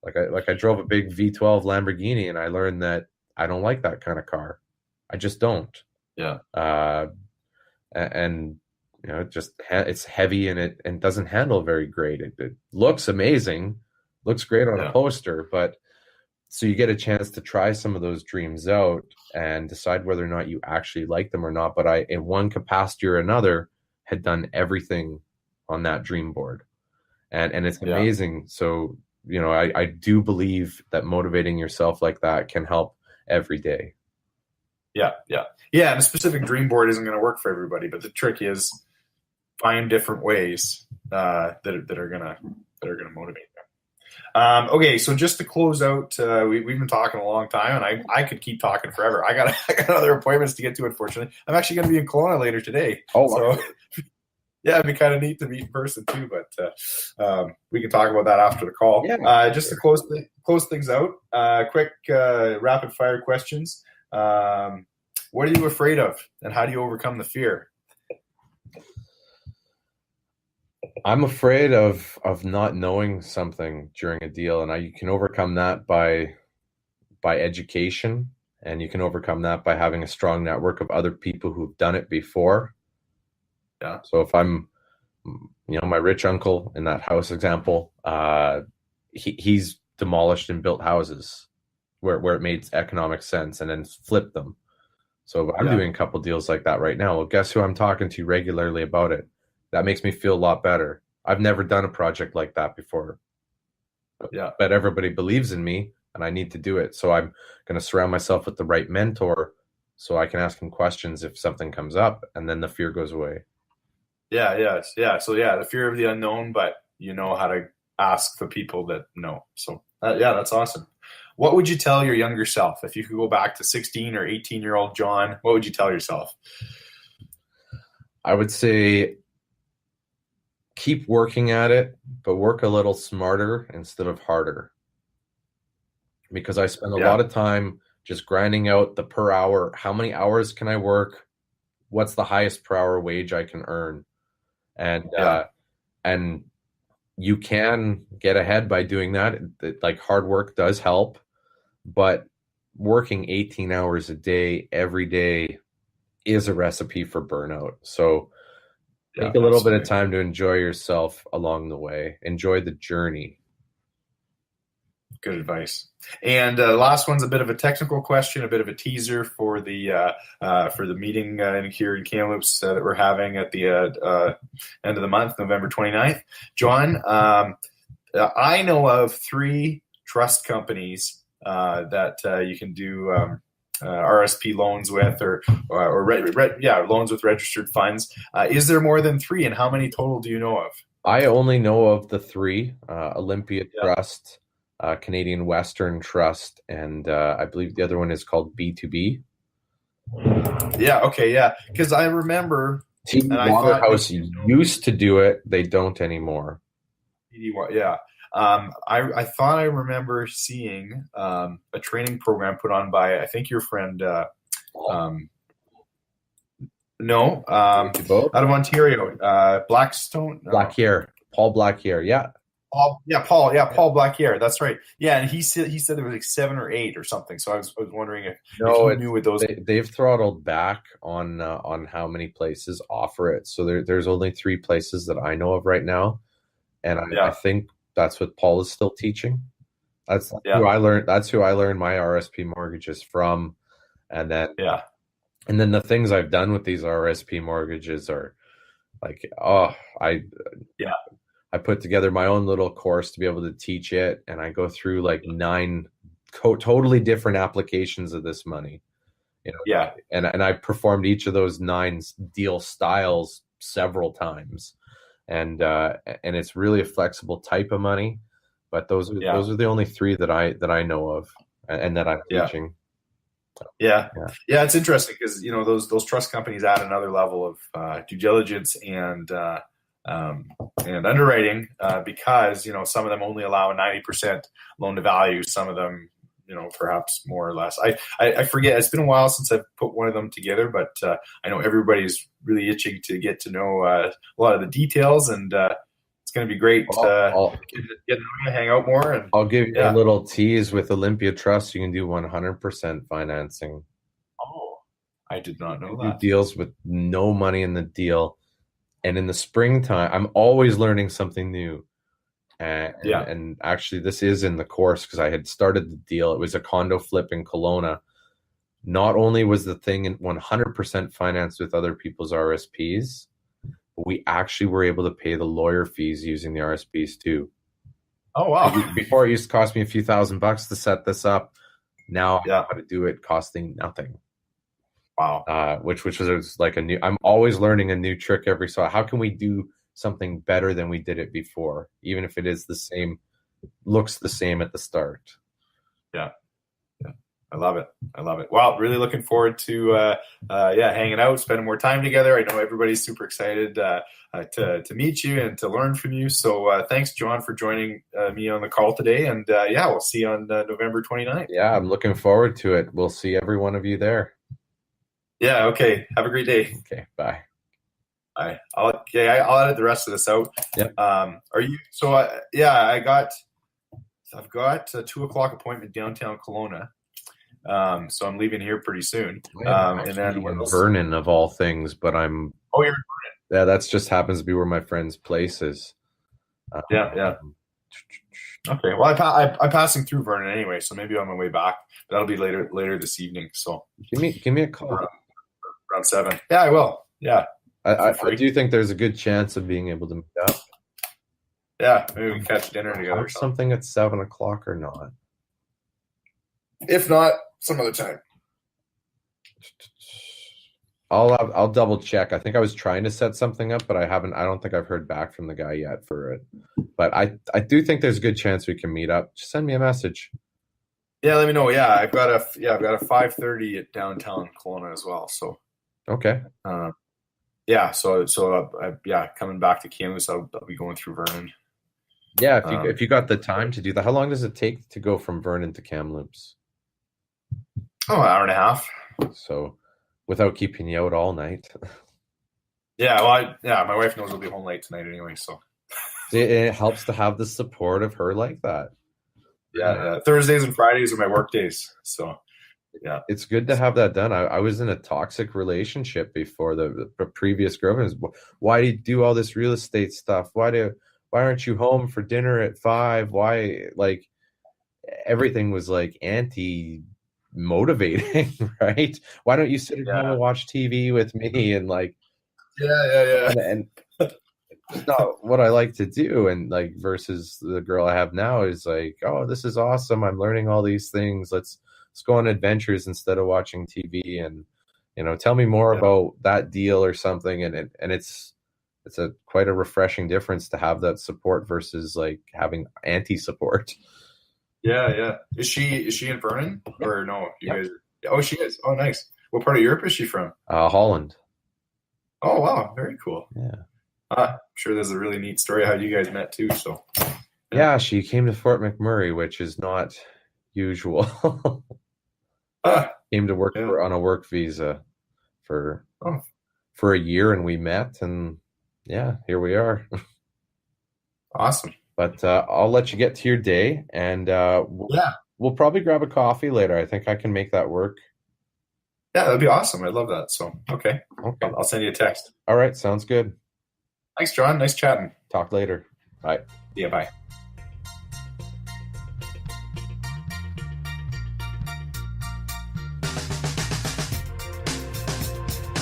I drove a big V12 Lamborghini, and I learned that I don't like that kind of car. I just don't. Yeah. And it's heavy, and it doesn't handle very great. It looks amazing, looks great on a poster, but so you get a chance to try some of those dreams out and decide whether or not you actually like them or not. But I, in one capacity or another, had done everything on that dream board, and it's amazing. So I do believe that motivating yourself like that can help every day. Yeah. And a specific dream board isn't going to work for everybody, but the trick is find different ways that are gonna motivate them. Okay, so just to close out, we've been talking a long time, and I could keep talking forever. I got other appointments to get to, unfortunately. I'm actually going to be in Kelowna later today. Oh, so yeah, it'd be kind of neat to meet in person too. But we can talk about that after the call. Yeah. Just to close things out, quick rapid fire questions. What are you afraid of, and how do you overcome the fear? I'm afraid of not knowing something during a deal, and you can overcome that by education, and you can overcome that by having a strong network of other people who've done it before. Yeah. So if I'm, my rich uncle in that house example, he's demolished and built houses where it made economic sense and then flipped them. So I'm doing a couple deals like that right now. Well, guess who I'm talking to regularly about it? That makes me feel a lot better. I've never done a project like that before. Yeah. But everybody believes in me and I need to do it. So I'm going to surround myself with the right mentor so I can ask him questions if something comes up, and then the fear goes away. Yeah. Yes. Yeah. So the fear of the unknown, but you know how to ask the people that know. So that's awesome. What would you tell your younger self if you could go back to 16 or 18-year-old John? What would you tell yourself? I would say keep working at it, but work a little smarter instead of harder. Because I spend a lot of time just grinding out the per hour. How many hours can I work? What's the highest per hour wage I can earn? And you can get ahead by doing that. Like hard work does help, but working 18 hours a day every day is a recipe for burnout. So take a little bit of time to enjoy yourself along the way. Enjoy the journey. Good advice. And last one's a bit of a technical question, a bit of a teaser for the meeting here in Kamloops that we're having at the end of the month, November 29th. John, I know of 3 trust companies that you can do RSP loans with, or loans with registered funds. Is there more than 3, and how many total do you know of? I only know of the 3: Olympia Trust, Canadian Western Trust, and I believe the other one is called B2B. Yeah. Okay. Yeah. Because I remember TD Waterhouse used to do it. They don't anymore. Yeah. I thought I remember seeing a training program put on by, I think, your friend. Out of Ontario, Blackstone. Blackyer, Paul Blackyer. Yeah. Paul Blackyer. That's right. Yeah, and he said there was like 7 or 8 or something. So I was wondering if you knew what those. They've throttled back on how many places offer it. So there's only 3 places that I know of right now, and I think that's what Paul is still teaching. That's who I learned. That's who I learned my RSP mortgages from, and then the things I've done with these RSP mortgages are like, I put together my own little course to be able to teach it, and I go through like 9 totally different applications of this money. And I performed each of those 9 deal styles several times, and it's really a flexible type of money. But those are the only 3 that I know of, and that I'm teaching. Yeah, it's interesting because those trust companies add another level of due diligence and underwriting because some of them only allow a 90% loan to value. Some of them, perhaps more or less. I forget. It's been a while since I've put one of them together, but I know everybody's really itching to get to know a lot of the details, and it's going to be great to get to hang out more. And I'll give you a little tease with Olympia Trust. You can do 100% financing. Oh, I did not know that. Do deals with no money in the deal. And in the springtime, I'm always learning something new. And actually, this is in the course because I had started the deal. It was a condo flip in Kelowna. Not only was the thing 100% financed with other people's RSPs, but we actually were able to pay the lawyer fees using the RSPs too. Oh, wow. Before, it used to cost me a few $1,000 to set this up. Now I know how to do it costing nothing. Wow. Which was like I'm always learning a new trick every so. How can we do something better than we did it before, even if it is the same, looks the same at the start? Yeah. I love it. Wow, really looking forward to hanging out, spending more time together. I know everybody's super excited to meet you and to learn from you. So thanks, John, for joining me on the call today. And we'll see you on November 29th. Yeah, I'm looking forward to it. We'll see every one of you there. Yeah, okay. Have a great day. Okay, bye. I'll edit the rest of this out. Yeah. Are you? So I've got a 2:00 appointment downtown Kelowna. So I'm leaving here pretty soon. And then in Vernon of all things, but I'm. Oh, you're in Vernon. Yeah, that's just happens to be where my friend's place is. Yeah. Okay. Well, I'm passing through Vernon anyway, so maybe on my way back. But that'll be later this evening. So give me a call around 7. Yeah, I will. Yeah. I do think there's a good chance of being able to meet up. Yeah, maybe we can catch dinner together. Something at 7:00 or not. If not, some other time. I'll double check. I think I was trying to set something up, but I don't think I've heard back from the guy yet for it. But I do think there's a good chance we can meet up. Just send me a message. Yeah, let me know. Yeah, I've got a 5:30 at downtown Kelowna as well. So okay. Coming back to Kamloops, I'll be going through Vernon. Yeah, if you got the time to do that, how long does it take to go from Vernon to Kamloops? Oh, an hour and a half. So, without keeping you out all night. Yeah, well, my wife knows I'll be home late tonight anyway, so it helps to have the support of her like that. Yeah. Thursdays and Fridays are my work days, so yeah, it's good to have that done. I was in a toxic relationship before the previous girlfriend. Why do you do all this real estate stuff? Why aren't you home for dinner at 5? Why, like, everything was like anti-motivating, right? Why don't you sit at home and watch TV with me? And like, and it's not what I like to do. And like, versus the girl I have now is like, oh, this is awesome. I'm learning all these things. Let's go on adventures instead of watching TV. And, tell me more about that deal or something. And it's quite a refreshing difference to have that support versus like having anti-support. Yeah. Is she in Vernon or no? You guys? Oh, she is. Oh, nice. What part of Europe is she from? Holland. Oh, wow. Very cool. Yeah. I'm sure there's a really neat story how you guys met too. So. Yeah, she came to Fort McMurray, which is not usual. Came to work on a work visa for a year, and we met, and yeah, here we are. Awesome. But I'll let you get to your day, and we'll probably grab a coffee later. I think I can make that work. Yeah, that'd be awesome. I love that. So, okay. I'll send you a text. All right, sounds good. Thanks, John. Nice chatting. Talk later. Bye. Yeah, bye.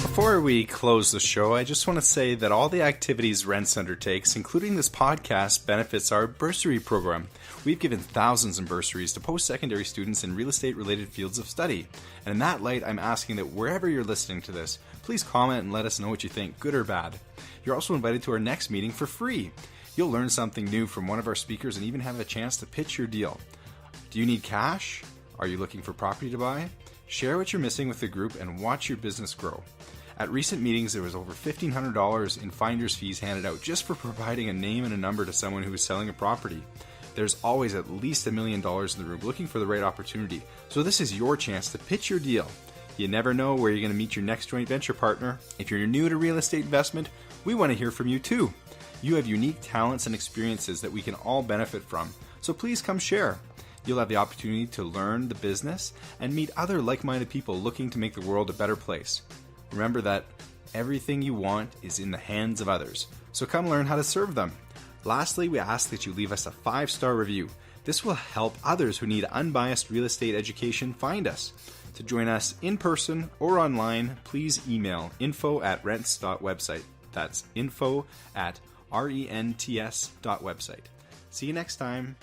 Before we close the show, I just want to say that all the activities RENTS undertakes, including this podcast, benefits our bursary program. We've given thousands in bursaries to post-secondary students in real estate-related fields of study. And in that light, I'm asking that wherever you're listening to this, please comment and let us know what you think, good or bad. You're also invited to our next meeting for free. You'll learn something new from one of our speakers and even have a chance to pitch your deal. Do you need cash? Are you looking for property to buy? Share what you're missing with the group and watch your business grow. At recent meetings, there was over $1,500 in finder's fees handed out just for providing a name and a number to someone who is selling a property. There's always at least $1 million in the room looking for the right opportunity, so this is your chance to pitch your deal. You never know where you're going to meet your next joint venture partner. If you're new to real estate investment, we want to hear from you too. You have unique talents and experiences that we can all benefit from, so please come share. You'll have the opportunity to learn the business and meet other like-minded people looking to make the world a better place. Remember that everything you want is in the hands of others, so come learn how to serve them. Lastly, we ask that you leave us a 5-star review. This will help others who need unbiased real estate education find us. To join us in person or online, please email info@rents.website. That's info@rents.website. See you next time.